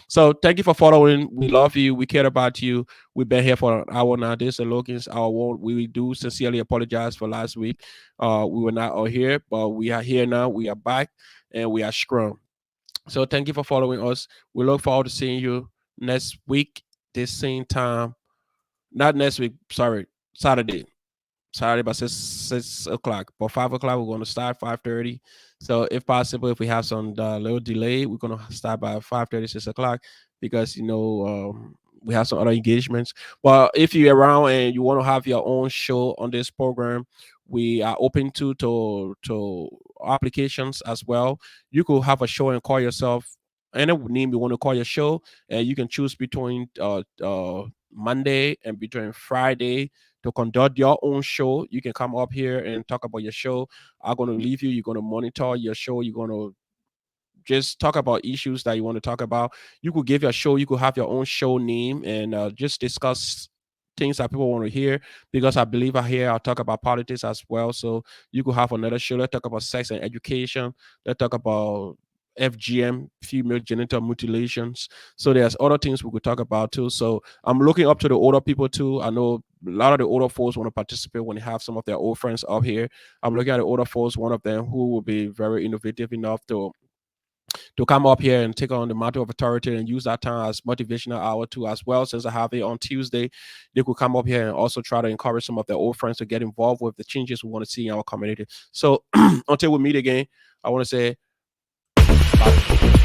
So thank you for following. We love you. We care about you. We've been here for an hour now. This is Logan's Hour World. We do sincerely apologize for last week. We were not all here, but we are here now. We are back and we are strong. So thank you for following us. We look forward to seeing you next week, this same time. Not next week, sorry, Saturday. Saturday by 6 o'clock. But 5 o'clock we're going to start 5:30. So if possible, if we have some little delay, we're going to start by 5:30, 6 o'clock because we have some other engagements. But if you're around and you want to have your own show on this program, we are open to applications as well. You could have a show and call yourself any name you want to call your show, and you can choose between Monday and between Friday to conduct your own show. You can come up here and talk about your show. I'm going to leave you. You're going to monitor your show. You're going to just talk about issues that you want to talk about. You could give your show, you could have your own show name and just discuss things that people want to hear because I believe I'll talk about politics as well. So you could have another show. Let's talk about sex and education. Let's talk about FGM, female genital mutilations. So there's other things we could talk about too. So I'm looking up to the older people too. I know a lot of the older folks want to participate when they have some of their old friends up here. I'm looking at the older folks, one of them who will be very innovative enough to come up here and take on the matter of authority and use that time as motivational hour too as well. Since I have it on Tuesday, they could come up here and also try to encourage some of their old friends to get involved with the changes we want to see in our community. So until we meet again, I want to say bye.